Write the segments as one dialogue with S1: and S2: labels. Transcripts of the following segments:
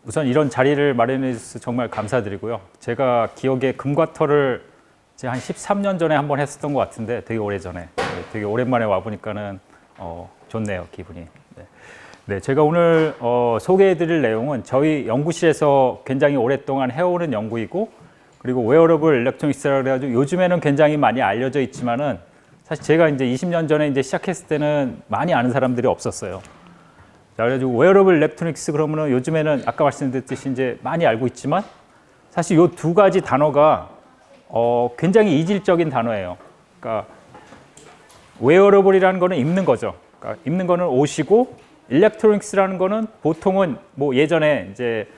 S1: 우선 이런 자리를 마련해 주셔서 정말 감사드리고요. 제가 기억에 금과 털을 제가 한 13년 전에 한번 했었던 것 같은데 되게 오래전에 되게 오랜만에 와보니까는 좋네요, 기분이. 네. 네, 제가 오늘 소개해 드릴 내용은 저희 연구실에서 굉장히 오랫동안 해오는 연구이고, 그리고 웨어러블 일렉트로닉스라고 해가지고 요즘에는 굉장히 많이 알려져 있지만은 사실 제가 이제 20년 전에 이제 시작했을 때는 많이 아는 사람들이 없었어요. 자, 그래가지고 웨어러블 일렉트로닉스 그러면은 요즘에는 아까 말씀드렸듯이 이제 많이 알고 있지만 사실 요 두 가지 단어가 굉장히 이질적인 단어예요. 그러니까 웨어러블이라는 거는 입는 거죠. 그러니까 입는 거는 옷이고, 일렉트로닉스라는 거는 보통은 뭐 예전에 이제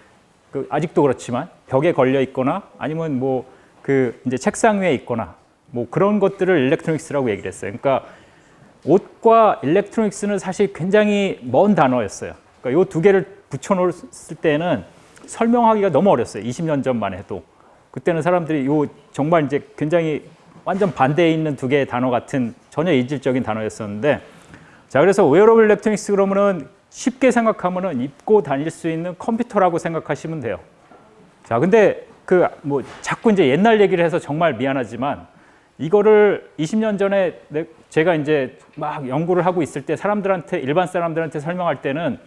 S1: 아직도 그렇지만 벽에 걸려 있거나 아니면 뭐 이제 책상 위에 있거나 뭐 그런 것들을 일렉트로닉스라고 얘기를 했어요. 그러니까 옷과 일렉트로닉스는 사실 굉장히 먼 단어였어요. 그러니까 이 두 개를 붙여놓았을 때는 설명하기가 너무 어렸어요. 20년 전만 해도. 그때는 사람들이 정말 이제 굉장히 완전 반대에 있는 두 개의 단어 같은 전혀 이질적인 단어였었는데, 자, 그래서 웨어러블 일렉트로닉스 그러면은 쉽게 생각하면은 입고 다닐 수 있는 컴퓨터라고 생각하시면 돼요. 자, 근데 뭐 자꾸 이제 옛날 얘기를 해서 정말 미안하지만 이거를 20년 전에 제가 이제 막 연구를 하고 있을 때 일반 사람들한테 설명할 때는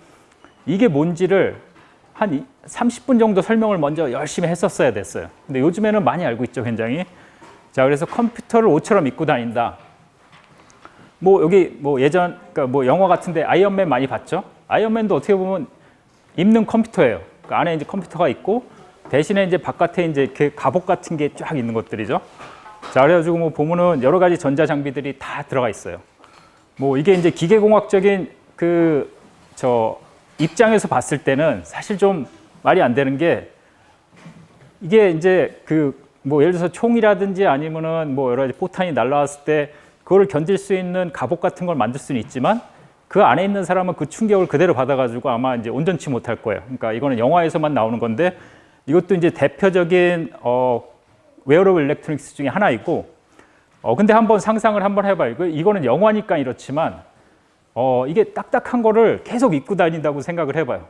S1: 이게 뭔지를 한 30분 정도 설명을 먼저 열심히 했었어야 됐어요. 근데 요즘에는 많이 알고 있죠, 굉장히. 자, 그래서 컴퓨터를 옷처럼 입고 다닌다. 뭐 여기 뭐 그러니까 뭐 영화 같은데 아이언맨 많이 봤죠? 아이언맨도 어떻게 보면 입는 컴퓨터예요. 그 안에 이제 컴퓨터가 있고 대신에 이제 바깥에 이제 이렇게 갑옷 같은 게 쫙 있는 것들이죠. 자, 그래가지고 뭐 보면은 여러 가지 전자 장비들이 다 들어가 있어요. 뭐 이게 이제 기계공학적인 입장에서 봤을 때는 사실 좀 말이 안 되는 게, 이게 이제 뭐 예를 들어서 총이라든지 아니면은 뭐 여러 가지 포탄이 날라왔을 때 그거를 견딜 수 있는 갑옷 같은 걸 만들 수는 있지만 그 안에 있는 사람은 그 충격을 그대로 받아가지고 아마 이제 온전치 못할 거예요. 그러니까 이거는 영화에서만 나오는 건데, 이것도 이제 대표적인 웨어러블 일렉트로닉스 중에 하나이고, 근데 한번 상상을 한번 해봐요. 이거는 영화니까 이렇지만 이게 딱딱한 거를 계속 입고 다닌다고 생각을 해봐요.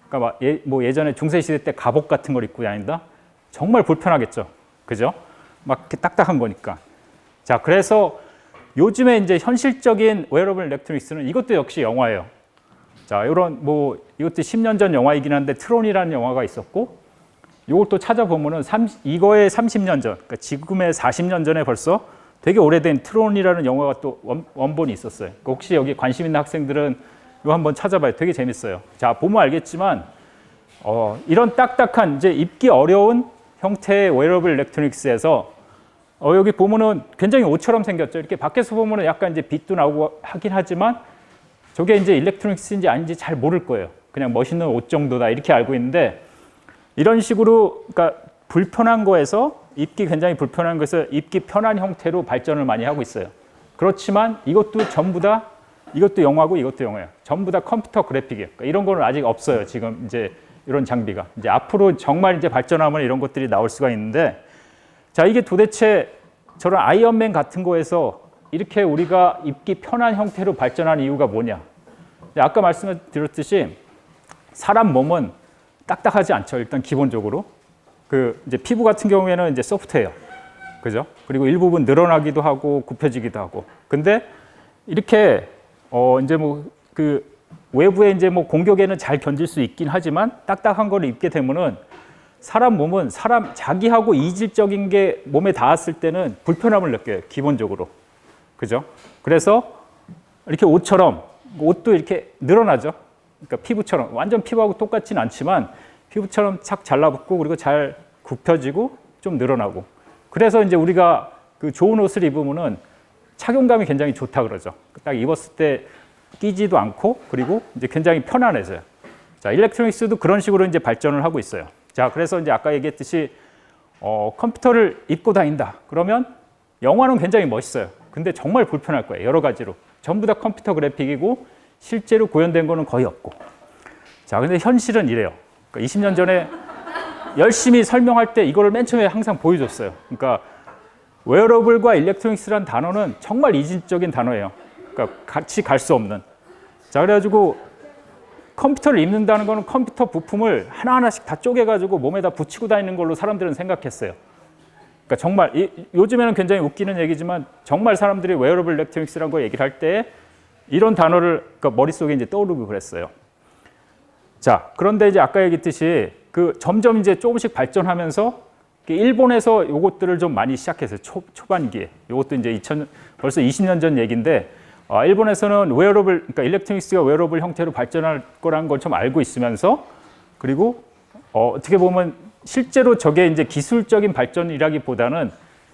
S1: 그러니까 뭐 예전에 중세시대 때 갑옷 같은 걸 입고 다닌다? 정말 불편하겠죠. 그죠? 막 이렇게 딱딱한 거니까. 자, 그래서 요즘에 이제 현실적인 웨어러블 일렉트로닉스는 이것도 역시 영화예요. 자, 이것도 10년 전 영화이긴 한데 트론이라는 영화가 있었고, 이것도 찾아보면은 이거의 30년 전, 그러니까 지금의 40년 전에 벌써 되게 오래된 트론이라는 영화가 또 원본이 있었어요. 그러니까 혹시 여기 관심 있는 학생들은 이거 한번 찾아봐요. 되게 재밌어요. 자, 보면 알겠지만 이런 딱딱한 이제 입기 어려운 형태의 웨어러블 일렉트로닉스에서 여기 보면은 굉장히 옷처럼 생겼죠. 이렇게 밖에서 보면은 약간 이제 빛도 나오고 하긴 하지만 저게 이제 일렉트로닉스인지 아닌지 잘 모를 거예요. 그냥 멋있는 옷 정도다 이렇게 알고 있는데, 이런 식으로 그러니까 불편한 거에서 입기 굉장히 불편한 것에서 입기 편한 형태로 발전을 많이 하고 있어요. 그렇지만 이것도 전부 다 이것도 영화고 이것도 영화예요. 전부 다 컴퓨터 그래픽이에요. 그러니까 이런 거는 아직 없어요. 지금 이제 이런 장비가 이제 앞으로 정말 이제 발전하면 이런 것들이 나올 수가 있는데, 자, 이게 도대체 저런 아이언맨 같은 거에서 이렇게 우리가 입기 편한 형태로 발전한 이유가 뭐냐? 아까 말씀드렸듯이 사람 몸은 딱딱하지 않죠. 일단 기본적으로 이제 피부 같은 경우에는 이제 소프트해요. 그죠? 그리고 일부분 늘어나기도 하고 굽혀지기도 하고. 근데 이렇게 이제 뭐 외부에 이제 뭐 공격에는 잘 견딜 수 있긴 하지만 딱딱한 걸 입게 되면은 사람 몸은 자기하고 이질적인 게 몸에 닿았을 때는 불편함을 느껴요. 기본적으로. 그죠? 그래서 이렇게 옷도 이렇게 늘어나죠. 그러니까 피부처럼 완전 피부하고 똑같진 않지만 피부처럼 착 잘라붙고 그리고 잘 굽혀지고 좀 늘어나고. 그래서 이제 우리가 좋은 옷을 입으면은 착용감이 굉장히 좋다 그러죠. 딱 입었을 때 끼지도 않고 그리고 이제 굉장히 편안해져요. 자, 일렉트로닉스도 그런 식으로 이제 발전을 하고 있어요. 자, 그래서 이제 아까 얘기했듯이 컴퓨터를 입고 다닌다. 그러면 영화는 굉장히 멋있어요. 근데 정말 불편할 거예요. 여러 가지로. 전부 다 컴퓨터 그래픽이고 실제로 구현된 거는 거의 없고. 자, 근데 현실은 이래요. 그러니까 20년 전에 열심히 설명할 때 이거를 맨 처음에 항상 보여줬어요. 그러니까 웨어러블과 일렉트로닉스라는 단어는 정말 이질적인 단어예요. 그러니까 같이 갈 수 없는. 자, 그래가지고 컴퓨터를 입는다는 거는 컴퓨터 부품을 하나하나씩 다 쪼개가지고 몸에다 붙이고 다니는 걸로 사람들은 생각했어요. 그러니까 정말 요즘에는 굉장히 웃기는 얘기지만 정말 사람들이 웨어러블 일렉트로닉스라는 거 얘기를 할 때 이런 단어를 그러니까 머릿속에 이제 떠오르고 그랬어요. 자, 그런데 이제 아까 얘기했듯이 그 점점 이제 조금씩 발전하면서 일본에서 요것들을 좀 많이 시작했어요. 초반기에. 요것도 이제 벌써 20년 전 얘기인데 일본에서는 웨어러블, 그러니까 일렉트로닉스가 웨어러블 형태로 발전할 거라는 걸 좀 알고 있으면서 그리고 어떻게 보면 실제로 저게 이제 기술적인 발전이라기보다는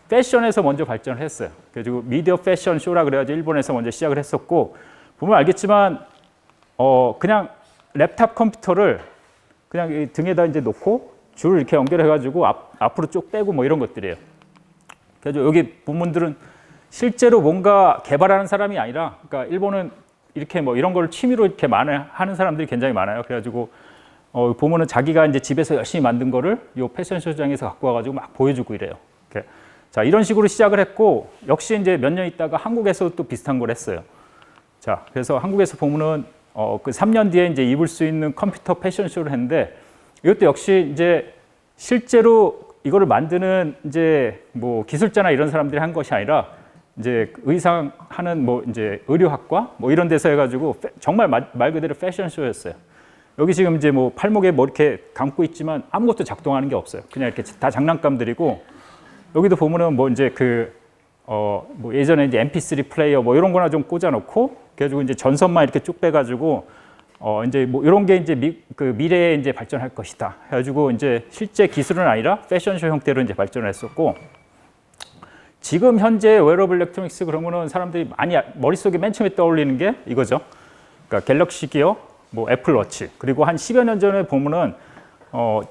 S1: 패션에서 먼저 발전을 했어요. 그래가지고 미디어 패션 쇼라 그래가지고 일본에서 먼저 시작을 했었고 보면 알겠지만 그냥 랩탑 컴퓨터를 그냥 이 등에다 이제 놓고 줄을 이렇게 연결해가지고 앞으로 쭉 빼고 뭐 이런 것들이에요. 그래서 여기 부분들은 실제로 뭔가 개발하는 사람이 아니라, 그러니까 일본은 이렇게 뭐 이런 걸 취미로 이렇게 하는 사람들이 굉장히 많아요. 그래가지고 보면은 자기가 이제 집에서 열심히 만든 거를 요 패션쇼장에서 갖고 와가지고 막 보여주고 이래요. 이렇게. 자, 이런 식으로 시작을 했고 역시 이제 몇 년 있다가 한국에서도 또 비슷한 걸 했어요. 자, 그래서 한국에서 보면은 그 3년 뒤에 이제 입을 수 있는 컴퓨터 패션쇼를 했는데 이것도 역시 이제 실제로 이거를 만드는 이제 뭐 기술자나 이런 사람들이 한 것이 아니라 이제 의상 하는 뭐 이제 의류학과 뭐 이런 데서 해가지고 정말 말 그대로 패션쇼였어요. 여기 지금 이제 뭐 팔목에 뭐 이렇게 감고 있지만 아무것도 작동하는 게 없어요. 그냥 이렇게 다 장난감들이고 여기도 보면은 뭐 이제 뭐 예전에 이제 MP3 플레이어 뭐 이런 거나 좀 꽂아놓고 그래가지고 이제 전선만 이렇게 쭉 빼가지고 이제 뭐 이런 게 이제 미래에 이제 발전할 것이다. 해가지고 이제 실제 기술은 아니라 패션쇼 형태로 이제 발전을 했었고 지금 현재 웨어러블 일렉트로닉스 그러면은 사람들이 많이 머릿속에 맨 처음에 떠올리는 게 이거죠. 그러니까 갤럭시 기어, 뭐 애플워치 그리고 한 10여 년 전에 보면은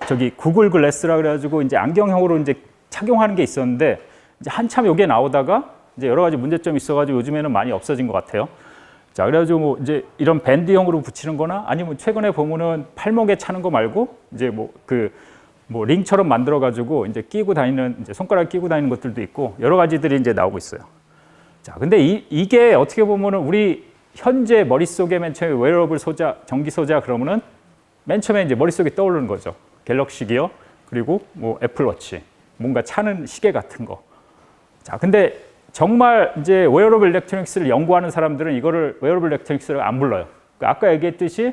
S1: 저기 구글 글래스라 그래가지고 이제 안경형으로 이제 착용하는 게 있었는데 이제 한참 요게 나오다가 이제 여러 가지 문제점이 있어가지고 요즘에는 많이 없어진 것 같아요. 자, 그래가지고 뭐 이제 이런 밴드형으로 붙이는 거나 아니면 최근에 보면은 팔목에 차는 거 말고 이제 뭐 링처럼 만들어가지고 이제 끼고 다니는 이제 손가락 끼고 다니는 것들도 있고 여러 가지들이 이제 나오고 있어요. 자, 근데 이게 어떻게 보면은 우리 현재 머릿속에 맨 처음에 웨어러블 소자, 전기 소자 그러면은 맨 처음에 이제 머릿속에 떠오르는 거죠. 갤럭시 기어 그리고 뭐 애플워치 뭔가 차는 시계 같은 거. 자, 근데 정말 이제 웨어러블 일렉트로닉스를 연구하는 사람들은 이거를 웨어러블 일렉트로닉스를 안 불러요. 그러니까 아까 얘기했듯이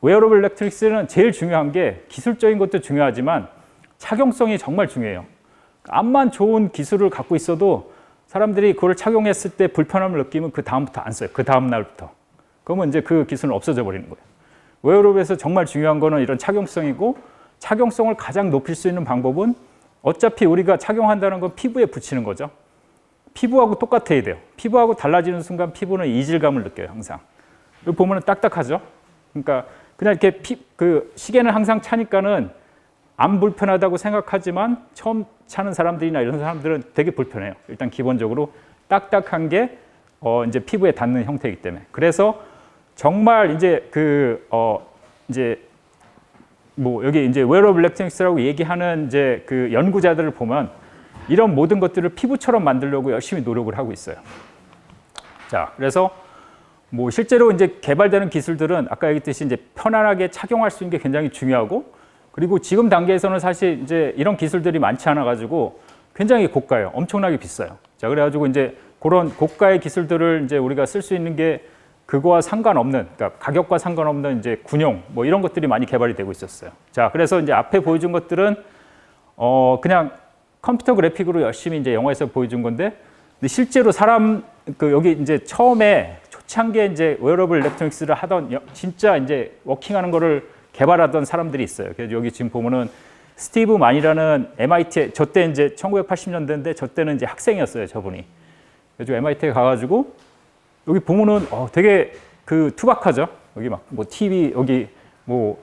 S1: 웨어러블 일렉트로닉스는 제일 중요한 게 기술적인 것도 중요하지만 착용성이 정말 중요해요. 암만 좋은 기술을 갖고 있어도 사람들이 그걸 착용했을 때 불편함을 느끼면 그 다음부터 안 써요. 그 다음 날부터. 그러면 이제 그 기술은 없어져 버리는 거예요. 웨어러블에서 정말 중요한 거는 이런 착용성이고 착용성을 가장 높일 수 있는 방법은 어차피 우리가 착용한다는 건 피부에 붙이는 거죠. 피부하고 똑같아야 돼요. 피부하고 달라지는 순간 피부는 이질감을 느껴요, 항상. 여기 보면 딱딱하죠. 그러니까 그냥 이렇게 그 시계는 항상 차니까는 안 불편하다고 생각하지만 처음 차는 사람들이나 이런 사람들은 되게 불편해요. 일단 기본적으로 딱딱한 게 이제 피부에 닿는 형태이기 때문에. 그래서 정말 이제 이제 뭐 여기 이제 웨어러블 일렉트로닉스라고 얘기하는 이제 그 연구자들을 보면 이런 모든 것들을 피부처럼 만들려고 열심히 노력을 하고 있어요. 자, 그래서 뭐 실제로 이제 개발되는 기술들은 아까 얘기했듯이 이제 편안하게 착용할 수 있는 게 굉장히 중요하고 그리고 지금 단계에서는 사실 이제 이런 기술들이 많지 않아 가지고 굉장히 고가예요. 엄청나게 비싸요. 자, 그래가지고 이제 그런 고가의 기술들을 이제 우리가 쓸 수 있는 게 그거와 상관없는, 그러니까 가격과 상관없는 이제 군용 뭐 이런 것들이 많이 개발이 되고 있었어요. 자, 그래서 이제 앞에 보여준 것들은 그냥 컴퓨터 그래픽으로 열심히 이제 영화에서 보여준 건데, 근데 실제로 여기 이제 처음에 초창기에 이제 웨어러블 일렉트로닉스를 하던 진짜 이제 워킹하는 거를 개발하던 사람들이 있어요. 그래서 여기 지금 보면은 스티브 만이라는 MIT, 저때 이제 1980년대인데 저 때는 이제 학생이었어요, 저분이. 그래서 MIT에 가가지고 여기 보면은 되게 그 투박하죠. 여기 막 뭐 TV 여기 뭐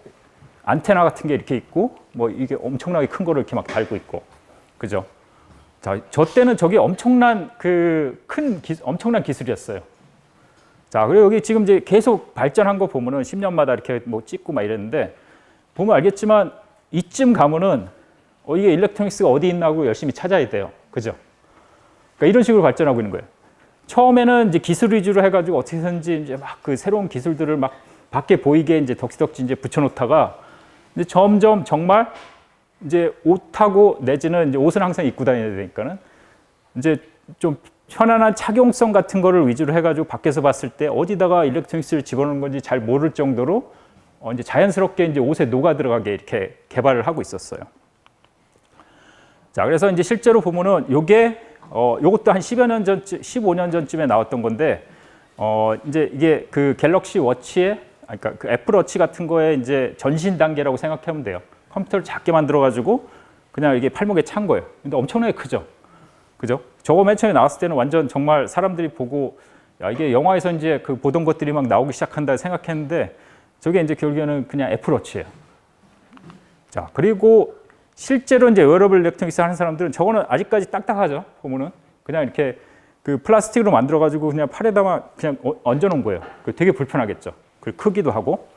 S1: 안테나 같은 게 이렇게 있고 뭐 이게 엄청나게 큰 거를 이렇게 막 달고 있고, 그죠? 자, 저 때는 저게 엄청난 엄청난 기술이었어요. 자, 그리고 여기 지금 이제 계속 발전한 거 보면은 10년마다 이렇게 뭐 찍고 막 이랬는데 보면 알겠지만 이쯤 가면은 이게 일렉트로닉스가 어디 있나고 열심히 찾아야 돼요, 그죠? 그러니까 이런 식으로 발전하고 있는 거예요. 처음에는 이제 기술 위주로 해가지고 어떻게든지 이제 막 그 새로운 기술들을 막 밖에 보이게 이제 덕지덕지 이제 붙여놓다가 이제 점점 정말 이제 옷하고 내지는 이제 옷은 항상 입고 다녀야 되니까는 이제 좀 편안한 착용성 같은 거를 위주로 해가지고 밖에서 봤을 때 어디다가 일렉트로닉스를 집어넣는 건지 잘 모를 정도로 이제 자연스럽게 이제 옷에 녹아 들어가게 이렇게 개발을 하고 있었어요. 자, 그래서 이제 실제로 보면은 요것도 한 10여 년 전, 15년 전쯤에 나왔던 건데, 이제 이게 그 갤럭시 워치에, 그러니까 그 애플 워치 같은 거에 이제 전신 단계라고 생각하면 돼요. 컴퓨터를 작게 만들어가지고 그냥 이게 팔목에 찬 거예요. 근데 엄청나게 크죠. 그죠? 저거 맨 처음에 나왔을 때는 완전 정말 사람들이 보고, 야, 이게 영화에서 이제 그 보던 것들이 막 나오기 시작한다 생각했는데, 저게 이제 결국에는 그냥 애플 워치예요. 자, 그리고 실제로 이제 웨어러블 일렉트로닉스 하는 사람들은 저거는 아직까지 딱딱하죠. 보면은 그냥 이렇게 그 플라스틱으로 만들어가지고 그냥 팔에다가 그냥 얹어놓은 거예요. 되게 불편하겠죠. 그리고 크기도 하고.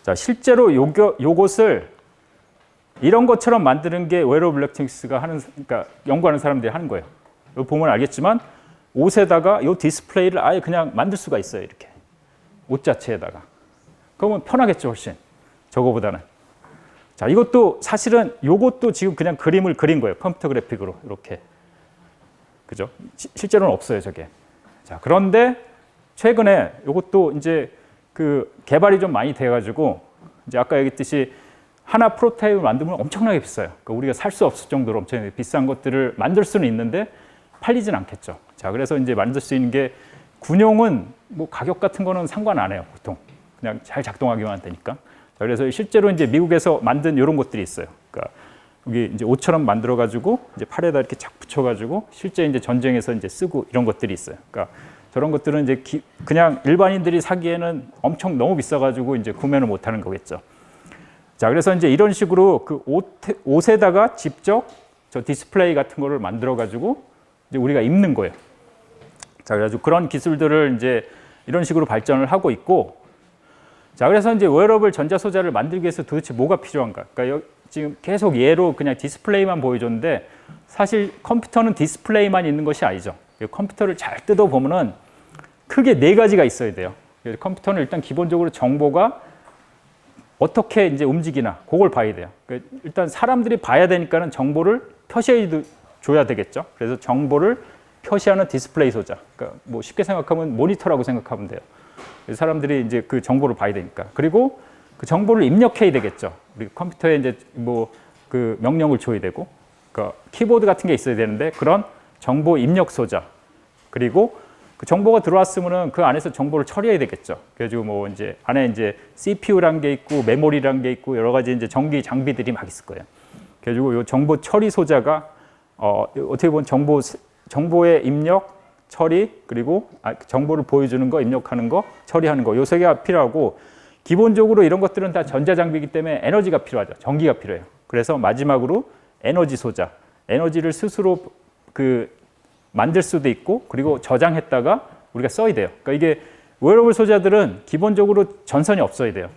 S1: 자, 실제로 요것을 이런 것처럼 만드는 게 웨어러블 일렉트로닉스가 하는, 그러니까 연구하는 사람들이 하는 거예요. 여기 보면 알겠지만 옷에다가 요 디스플레이를 아예 그냥 만들 수가 있어요. 이렇게 옷 자체에다가. 그러면 편하겠죠, 훨씬. 저거보다는. 자, 이것도 사실은 요것도 지금 그냥 그림을 그린 거예요. 컴퓨터 그래픽으로 이렇게. 그죠? 실제로는 없어요, 저게. 자, 그런데 최근에 요것도 이제 그 개발이 좀 많이 돼가지고 이제 아까 얘기했듯이 하나 프로타입을 만들면 엄청나게 비싸요. 그러니까 우리가 살 수 없을 정도로 엄청 비싼 것들을 만들 수는 있는데 팔리진 않겠죠. 자, 그래서 이제 만들 수 있는 게 군용은 뭐 가격 같은 거는 상관 안 해요, 보통. 그냥 잘 작동하기만 되니까. 자, 그래서 실제로 이제 미국에서 만든 이런 것들이 있어요. 그러니까 여기 이제 옷처럼 만들어가지고 이제 팔에다 이렇게 착 붙여가지고 실제 이제 전쟁에서 이제 쓰고 이런 것들이 있어요. 그러니까 저런 것들은 이제 그냥 일반인들이 사기에는 엄청 너무 비싸가지고 이제 구매를 못하는 거겠죠. 자, 그래서 이제 이런 식으로 그 옷에다가 직접 저 디스플레이 같은 거를 만들어가지고 이제 우리가 입는 거예요. 자, 그래가지고 그런 기술들을 이제 이런 식으로 발전을 하고 있고, 자, 그래서 이제 웨어러블 전자소자를 만들기 위해서 도대체 뭐가 필요한가? 그러니까 지금 계속 예로 그냥 디스플레이만 보여줬는데 사실 컴퓨터는 디스플레이만 있는 것이 아니죠. 컴퓨터를 잘 뜯어보면은 크게 4가지가 있어야 돼요. 컴퓨터는 일단 기본적으로 정보가 어떻게 이제 움직이나 그걸 봐야 돼요. 일단 사람들이 봐야 되니까는 정보를 표시해 줘야 되겠죠. 그래서 정보를 표시하는 디스플레이 소자. 그러니까 뭐 쉽게 생각하면 모니터라고 생각하면 돼요. 사람들이 이제 그 정보를 봐야 되니까. 그리고 그 정보를 입력해야 되겠죠. 우리 컴퓨터에 이제 뭐 그 명령을 줘야 되고, 그러니까 키보드 같은 게 있어야 되는데 그런 정보 입력 소자. 그리고 그 정보가 들어왔으면은 그 안에서 정보를 처리해야 되겠죠. 그래가지고 뭐 이제 안에 이제 CPU란 게 있고 메모리란 게 있고 여러 가지 이제 전기 장비들이 막 있을 거예요. 그래가지고 요 정보 처리 소자가 어떻게 보면 정보의 입력, 처리, 그리고 정보를 보여주는 거, 입력하는 거, 처리하는 거, 요 3개가 필요하고, 기본적으로 이런 것들은 다 전자장비이기 때문에 에너지가 필요하죠. 전기가 필요해요. 그래서 마지막으로 에너지 소자, 에너지를 스스로 그 만들 수도 있고, 그리고 저장했다가 우리가 써야 돼요. 그러니까 이게 웨어러블 소자들은 기본적으로 전선이 없어야 돼요.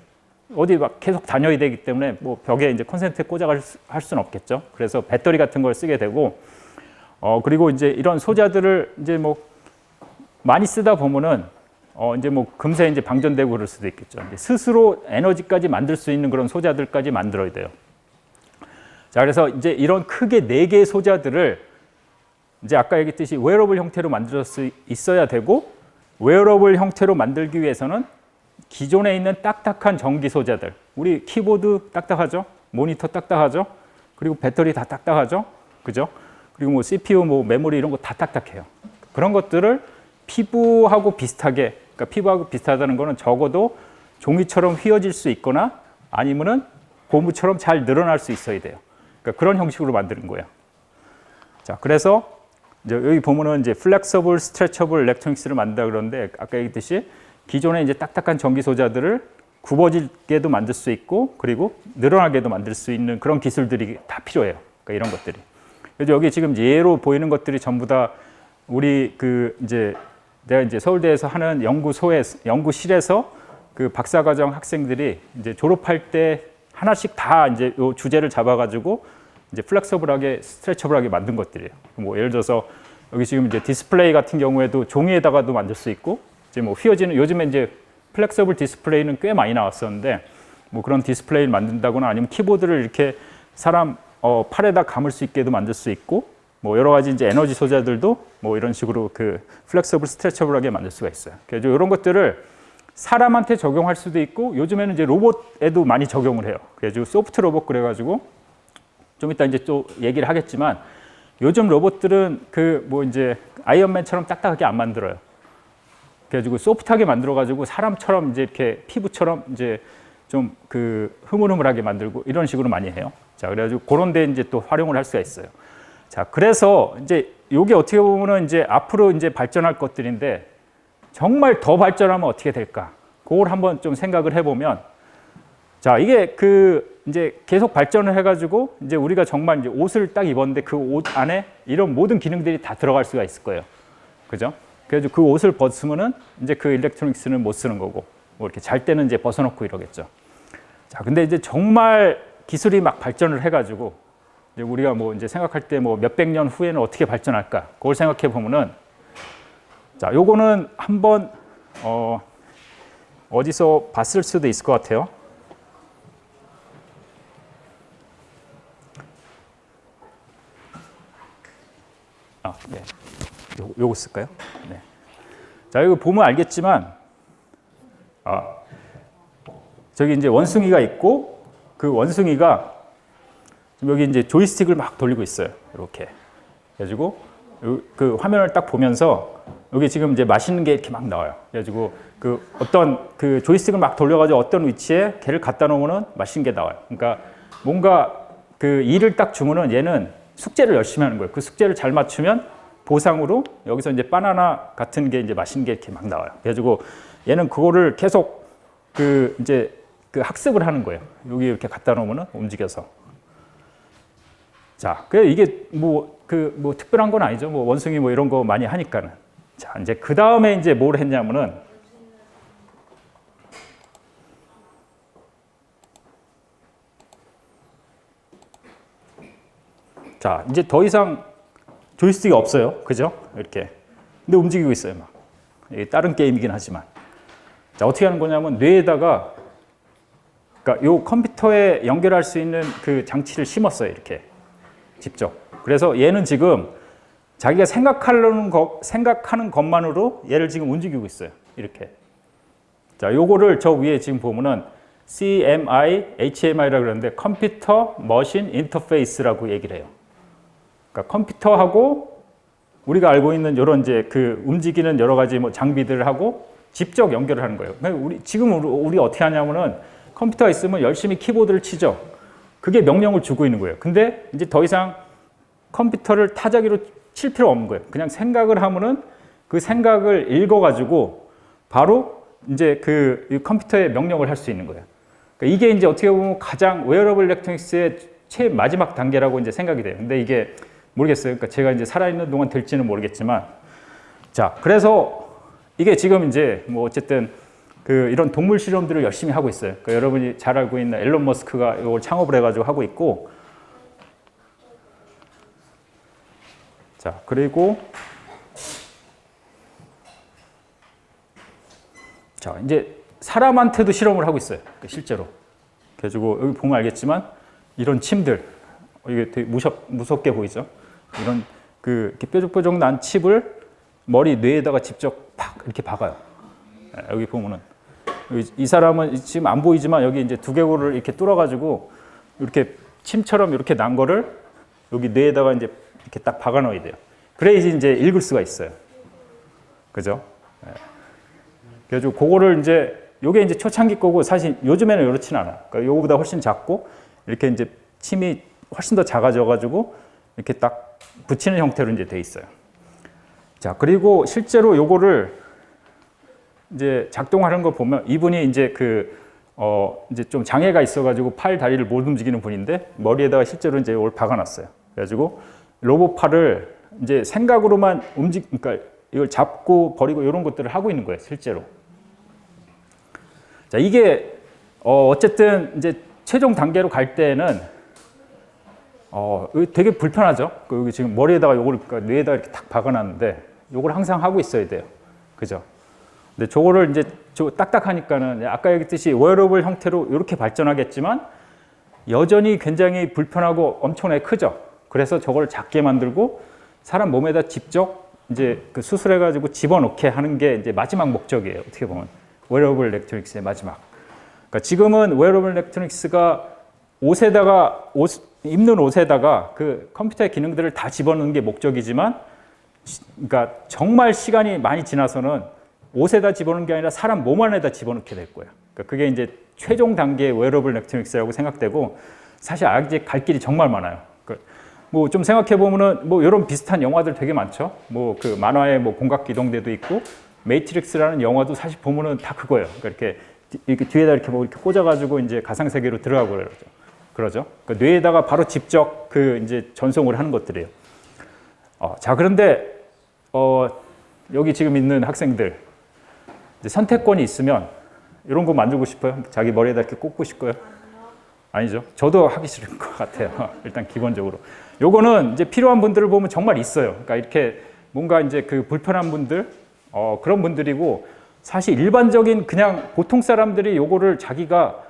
S1: 어디 막 계속 다녀야 되기 때문에 뭐 벽에 이제 콘센트에 꽂아갈 할 수는 없겠죠. 그래서 배터리 같은 걸 쓰게 되고, 그리고 이제 이런 소자들을 이제 뭐 많이 쓰다 보면은 이제 뭐 금세 이제 방전되고 그럴 수도 있겠죠. 스스로 에너지까지 만들 수 있는 그런 소자들까지 만들어야 돼요. 자, 그래서 이제 이런 크게 4개의 소자들을 이제 아까 얘기했듯이 웨어러블 형태로 만들 수 있어야 되고, 웨어러블 형태로 만들기 위해서는 기존에 있는 딱딱한 전기 소자들, 우리 키보드 딱딱하죠, 모니터 딱딱하죠, 그리고 배터리 다 딱딱하죠, 그죠? 그리고 뭐 CPU, 뭐 메모리 이런 거 다 딱딱해요. 그런 것들을 피부하고 비슷하게, 그러니까 피부하고 비슷하다는 거는 적어도 종이처럼 휘어질 수 있거나 아니면은 고무처럼 잘 늘어날 수 있어야 돼요. 그러니까 그런 형식으로 만드는 거예요. 자, 그래서 이제 여기 보면은 이제 플렉서블, 스트레쳐블 일렉트로닉스를 만든다 그러는데 아까 얘기했듯이 기존에 이제 딱딱한 전기 소자들을 굽어지게도 만들 수 있고, 그리고 늘어나게도 만들 수 있는 그런 기술들이 다 필요해요. 그러니까 이런 것들이. 그래서 여기 지금 예로 보이는 것들이 전부 다 우리 그 이제 내가 이제 서울대에서 하는 연구실에서 그 박사과정 학생들이 이제 졸업할 때 하나씩 다 이제 요 주제를 잡아가지고 이제 플렉서블하게, 스트레쳐블하게 만든 것들이에요. 뭐 예를 들어서 여기 지금 이제 디스플레이 같은 경우에도 종이에다가도 만들 수 있고, 이제 뭐 휘어지는, 요즘에 이제 플렉서블 디스플레이는 꽤 많이 나왔었는데 뭐 그런 디스플레이를 만든다거나 아니면 키보드를 이렇게 사람 팔에다 감을 수 있게도 만들 수 있고 뭐 여러 가지 이제 에너지 소재들도 뭐 이런 식으로 그 플렉서블 스트레쳐블하게 만들 수가 있어요. 그래서 이런 것들을 사람한테 적용할 수도 있고 요즘에는 이제 로봇에도 많이 적용을 해요. 그래가지고 소프트 로봇 그래가지고 좀 이따 이제 또 얘기를 하겠지만 요즘 로봇들은 그 뭐 이제 아이언맨처럼 딱딱하게 안 만들어요. 그래가지고 소프트하게 만들어가지고 사람처럼 이제 이렇게 피부처럼 이제 좀 그 흐물흐물하게 만들고 이런 식으로 많이 해요. 자, 그래가지고 그런 데 이제 또 활용을 할 수가 있어요. 자, 그래서 이제 요게 어떻게 보면은 이제 앞으로 이제 발전할 것들인데 정말 더 발전하면 어떻게 될까? 그걸 한번 좀 생각을 해보면 자, 이게 그 이제 계속 발전을 해가지고 이제 우리가 정말 이제 옷을 딱 입었는데 그 옷 안에 이런 모든 기능들이 다 들어갈 수가 있을 거예요. 그죠? 그래서 그 옷을 벗으면은 이제 그 일렉트로닉스는 못 쓰는 거고 뭐 이렇게 잘 때는 이제 벗어놓고 이러겠죠. 자, 근데 이제 정말 기술이 막 발전을 해가지고 이제 우리가 뭐 이제 생각할 때 뭐 몇백 년 후에는 어떻게 발전할까? 그걸 생각해 보면은 자, 요거는 한번 어디서 봤을 수도 있을 것 같아요. 네. 요거 쓸까요? 네. 자, 이거 보면 알겠지만, 저기 이제 원숭이가 있고, 그 원숭이가 지금 여기 이제 조이스틱을 막 돌리고 있어요. 이렇게. 그래가지고, 그 화면을 딱 보면서, 여기 지금 이제 맛있는 게 이렇게 막 나와요. 그래가지고, 그 어떤 그 조이스틱을 막 돌려가지고 어떤 위치에 걔를 갖다 놓으면은 맛있는 게 나와요. 그러니까 뭔가 그 일을 딱 주면은 얘는 숙제를 열심히 하는 거예요. 그 숙제를 잘 맞추면 보상으로 여기서 이제 바나나 같은 게 이제 맛있는 게 이렇게 막 나와요. 그래가지고 얘는 그거를 계속 그 이제 그 학습을 하는 거예요. 여기 이렇게 갖다 놓으면은 움직여서. 자, 그 이게 뭐 특별한 건 아니죠. 뭐 원숭이 뭐 이런 거 많이 하니까는. 자, 이제 그 다음에 이제 뭘 했냐면은 자, 이제 더 이상 조이스틱이 없어요. 그죠? 이렇게. 근데 움직이고 있어요, 막. 이게 다른 게임이긴 하지만. 자, 어떻게 하는 거냐면 뇌에다가 그러니까 요 컴퓨터에 연결할 수 있는 그 장치를 심었어요, 이렇게. 직접. 그래서 얘는 지금 자기가 생각하는 것만으로 얘를 지금 움직이고 있어요. 이렇게. 자, 요거를 저 위에 지금 보면은 CMI, HMI라고 그러는데 컴퓨터 머신 인터페이스라고 얘기를 해요. 그러니까 컴퓨터하고 우리가 알고 있는 이런 이제 그 움직이는 여러 가지 뭐 장비들을 하고 직접 연결을 하는 거예요. 그러니까 지금 우리 어떻게 하냐면은 컴퓨터가 있으면 열심히 키보드를 치죠. 그게 명령을 주고 있는 거예요. 근데 이제 더 이상 컴퓨터를 타자기로 칠 필요 없는 거예요. 그냥 생각을 하면은 그 생각을 읽어가지고 바로 이제 그 컴퓨터에 명령을 할 수 있는 거예요. 그러니까 이게 이제 어떻게 보면 가장 웨어러블 일렉트로닉스의 최 마지막 단계라고 이제 생각이 돼요. 근데 이게 모르겠어요. 그러니까 제가 이제 살아있는 동안 될지는 모르겠지만, 자, 그래서 이게 지금 이제 뭐 어쨌든 그 이런 동물 실험들을 열심히 하고 있어요. 그러니까 여러분이 잘 알고 있는 앨런 머스크가 이걸 창업을 해가지고 하고 있고, 자, 그리고 자, 이제 사람한테도 실험을 하고 있어요. 실제로. 그래가지고 여기 보면 알겠지만 이런 침들, 이게 되게 무섭게 보이죠? 이런 그 이렇게 뾰족뾰족 난 칩을 머리 뇌에다가 직접 팍 이렇게 박아요. 여기 보면은 이 사람은 지금 안 보이지만 여기 이제 두개골을 이렇게 뚫어가지고 이렇게 침처럼 이렇게 난 거를 여기 뇌에다가 이제 이렇게 딱 박아 넣어야 돼요. 그래야지 이제 읽을 수가 있어요. 그죠? 그래가지고 그거를 이제 요게 이제 초창기 거고 사실 요즘에는 이렇지는 않아요. 그러니까 요거보다 훨씬 작고 이렇게 이제 침이 훨씬 더 작아져가지고 이렇게 딱 붙이는 형태로 이제 돼 있어요. 자, 그리고 실제로 요거를 이제 작동하는 거 보면 이분이 이제 이제 좀 장애가 있어가지고 팔, 다리를 못 움직이는 분인데 머리에다가 실제로 이제 이걸 박아놨어요. 그래가지고 로봇 팔을 이제 생각으로만 그러니까 이걸 잡고 버리고 이런 것들을 하고 있는 거예요, 실제로. 자, 이게 어쨌든 이제 최종 단계로 갈 때는 되게 불편하죠. 여기 지금 머리에다가 요걸 그러니까 뇌에다 이렇게 탁 박아놨는데 요걸 항상 하고 있어야 돼요. 그죠? 근데 저거를 이제 딱딱하니까는 아까 얘기했듯이 웨어러블 형태로 이렇게 발전하겠지만 여전히 굉장히 불편하고 엄청나게 크죠. 그래서 저걸 작게 만들고 사람 몸에다 직접 이제 그 수술해가지고 집어넣게 하는 게 이제 마지막 목적이에요. 어떻게 보면 웨어러블 일렉트로닉스의 마지막. 그러니까 지금은 웨어러블 일렉트로닉스가 입는 옷에다가 그 컴퓨터의 기능들을 다 집어넣는 게 목적이지만, 그러니까 정말 시간이 많이 지나서는 옷에다 집어넣는 게 아니라 사람 몸 안에다 집어넣게 될 거예요. 그러니까 그게 이제 최종 단계의 웨어러블 일렉트로닉스라고 생각되고, 사실 아직 갈 길이 정말 많아요. 뭐 좀 생각해 보면은 뭐 이런 비슷한 영화들 되게 많죠. 뭐 그 만화에 뭐 공각기동대도 있고, 매트릭스라는 영화도 사실 보면은 다 그거예요. 그러니까 이렇게 뒤에다 이렇게 뭐 이렇게 꽂아가지고 이제 가상세계로 들어가고 그러죠. 그러니까 뇌에다가 바로 직접 그 이제 전송을 하는 것들이에요. 자, 그런데 여기 지금 있는 학생들 이제 선택권이 있으면 이런 거 만들고 싶어요? 자기 머리에다 이렇게 꽂고 싶고요? 아니죠. 저도 하기 싫은 것 같아요. 일단 기본적으로. 요거는 이제 필요한 분들을 보면 정말 있어요. 그러니까 이렇게 뭔가 이제 그 불편한 분들, 그런 분들이고, 사실 일반적인 그냥 보통 사람들이 요거를 자기가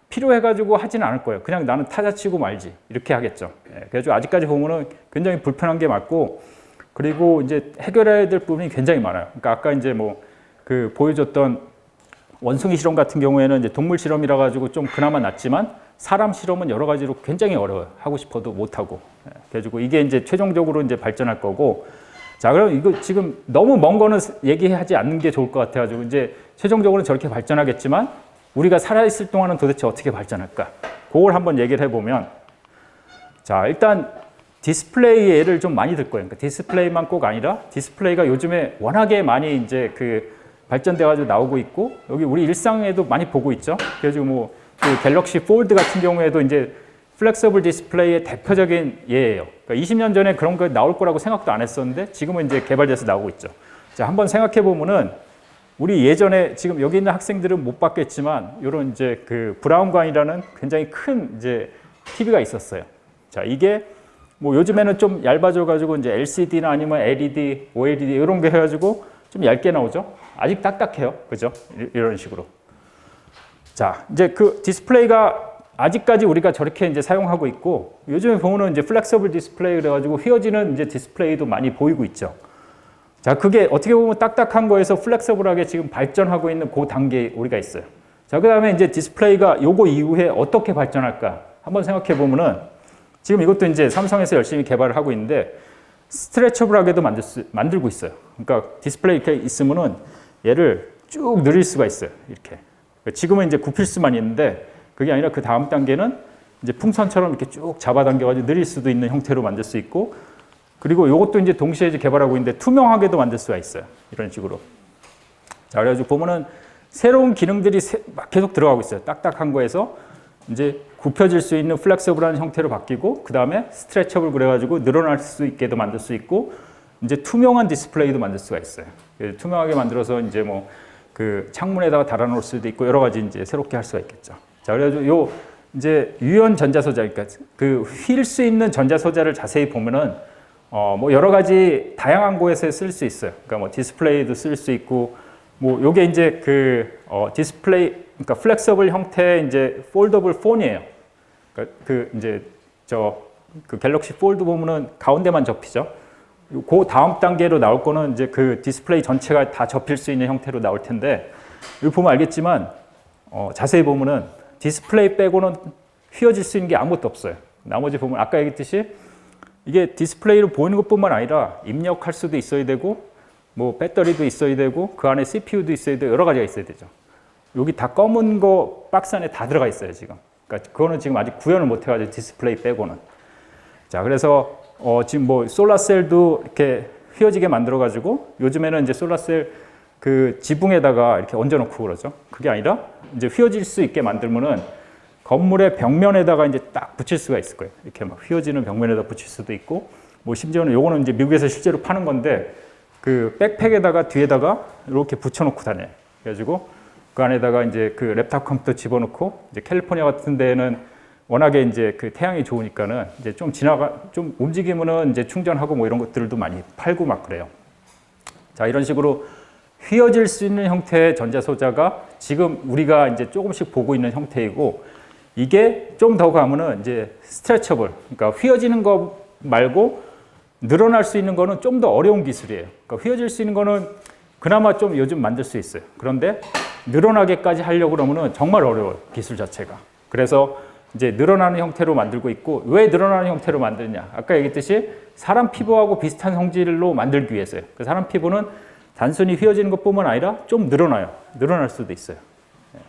S1: 필요해가지고 하지는 않을 거예요. 그냥 나는 타자 치고 말지. 이렇게 하겠죠. 그래서 아직까지 보면은 굉장히 불편한 게 맞고, 그리고 이제 해결해야 될 부분이 굉장히 많아요. 그러니까 아까 이제 뭐 그 보여줬던 원숭이 실험 같은 경우에는 이제 동물 실험이라 가지고 좀 그나마 낫지만, 사람 실험은 여러 가지로 굉장히 어려워요. 하고 싶어도 못하고. 그래가지고 이게 이제 최종적으로 이제 발전할 거고, 자, 그럼 이거 지금 너무 먼 거는 얘기하지 않는 게 좋을 것 같아가지고, 이제 최종적으로는 저렇게 발전하겠지만, 우리가 살아있을 동안은 도대체 어떻게 발전할까? 그걸 한번 얘기를 해보면, 자, 일단 디스플레이 예를 좀 많이 들 거예요. 그러니까 디스플레이만 꼭 아니라, 디스플레이가 요즘에 워낙에 많이 이제 그 발전돼가지고 나오고 있고, 여기 우리 일상에도 많이 보고 있죠. 그래가지고 뭐, 그 갤럭시 폴드 같은 경우에도 이제 플렉서블 디스플레이의 대표적인 예예요. 그러니까 20년 전에 그런 거 나올 거라고 생각도 안 했었는데 지금은 이제 개발돼서 나오고 있죠. 자, 한번 생각해 보면은 우리 예전에 지금 여기 있는 학생들은 못 봤겠지만 이런 이제 그 브라운관이라는 굉장히 큰 이제 TV가 있었어요. 자, 이게 뭐 요즘에는 좀 얇아져 가지고 이제 LCD나 아니면 LED, OLED 이런 게 해가지고 좀 얇게 나오죠. 아직 딱딱해요, 그죠? 이런 식으로. 자, 이제 그 디스플레이가 아직까지 우리가 저렇게 이제 사용하고 있고, 요즘에 보면은 이제 플렉서블 디스플레이 그래가지고 휘어지는 이제 디스플레이도 많이 보이고 있죠. 자, 그게 어떻게 보면 딱딱한 거에서 플렉서블하게 지금 발전하고 있는 그 단계에 우리가 있어요. 자, 그 다음에 이제 디스플레이가 요거 이후에 어떻게 발전할까? 한번 생각해 보면은 지금 이것도 이제 삼성에서 열심히 개발을 하고 있는데 스트레쳐블하게도 만들고 있어요. 그러니까 디스플레이 이렇게 있으면은 얘를 쭉 늘릴 수가 있어요. 이렇게. 지금은 이제 굽힐 수만 있는데 그게 아니라 그 다음 단계는 이제 풍선처럼 이렇게 쭉 잡아당겨가지고 늘릴 수도 있는 형태로 만들 수 있고, 그리고 이것도 이제 동시에 이제 개발하고 있는데 투명하게도 만들 수가 있어요. 이런 식으로. 자, 그래가지고 보면은 새로운 기능들이 막 계속 들어가고 있어요. 딱딱한 거에서 이제 굽혀질 수 있는 플렉서블한 형태로 바뀌고, 그 다음에 스트레쳐블 그래가지고 늘어날 수 있게도 만들 수 있고, 이제 투명한 디스플레이도 만들 수가 있어요. 투명하게 만들어서 이제 뭐 그 창문에다가 달아놓을 수도 있고 여러 가지 이제 새롭게 할 수가 있겠죠. 자, 그래가지고 요 이제 유연 전자소자, 그러니까 그 휠 수 있는 전자소자를 자세히 보면은 뭐 여러 가지 다양한 곳에서 쓸 수 있어요. 그러니까 뭐 디스플레이도 쓸 수 있고, 뭐 요게 이제 그 디스플레이, 그러니까 플렉서블 형태의 이제 폴더블 폰이에요. 그러니까 그 이제 그 갤럭시 폴드 보면은 가운데만 접히죠. 그 다음 단계로 나올 거는 이제 그 디스플레이 전체가 다 접힐 수 있는 형태로 나올 텐데, 여기 보면 알겠지만 자세히 보면은 디스플레이 빼고는 휘어질 수 있는 게 아무것도 없어요. 나머지 보면 아까 얘기했듯이 이게 디스플레이로 보이는 것뿐만 아니라 입력할 수도 있어야 되고, 뭐 배터리도 있어야 되고, 그 안에 CPU도 있어야 되고, 여러 가지가 있어야 되죠. 여기 다 검은 거 박스 안에 다 들어가 있어요, 지금. 그러니까 그거는 지금 아직 구현을 못 해가지고 디스플레이 빼고는. 자, 그래서 지금 뭐 솔라셀도 이렇게 휘어지게 만들어가지고 요즘에는 이제 솔라셀 그 지붕에다가 이렇게 얹어놓고 그러죠. 그게 아니라 이제 휘어질 수 있게 만들면은 건물의 벽면에다가 이제 딱 붙일 수가 있을 거예요. 이렇게 막 휘어지는 벽면에다 붙일 수도 있고, 뭐 심지어는 요거는 이제 미국에서 실제로 파는 건데 그 백팩에다가 뒤에다가 이렇게 붙여놓고 다녀요. 그래가지고 그 안에다가 이제 그 랩탑 컴퓨터 집어넣고, 이제 캘리포니아 같은 데는 워낙에 이제 그 태양이 좋으니까는 이제 좀 움직이면은 이제 충전하고 뭐 이런 것들도 많이 팔고 막 그래요. 자, 이런 식으로 휘어질 수 있는 형태의 전자소자가 지금 우리가 이제 조금씩 보고 있는 형태이고, 이게 좀 더 가면은 이제 스트레쳐블, 그러니까 휘어지는 거 말고 늘어날 수 있는 거는 좀 더 어려운 기술이에요. 그러니까 휘어질 수 있는 거는 그나마 좀 요즘 만들 수 있어요. 그런데 늘어나게까지 하려고 그러면은 정말 어려워요, 기술 자체가. 그래서 이제 늘어나는 형태로 만들고 있고, 왜 늘어나는 형태로 만드냐? 아까 얘기했듯이 사람 피부하고 비슷한 성질로 만들기 위해서요. 그 사람 피부는 단순히 휘어지는 것뿐만 아니라 좀 늘어나요. 늘어날 수도 있어요.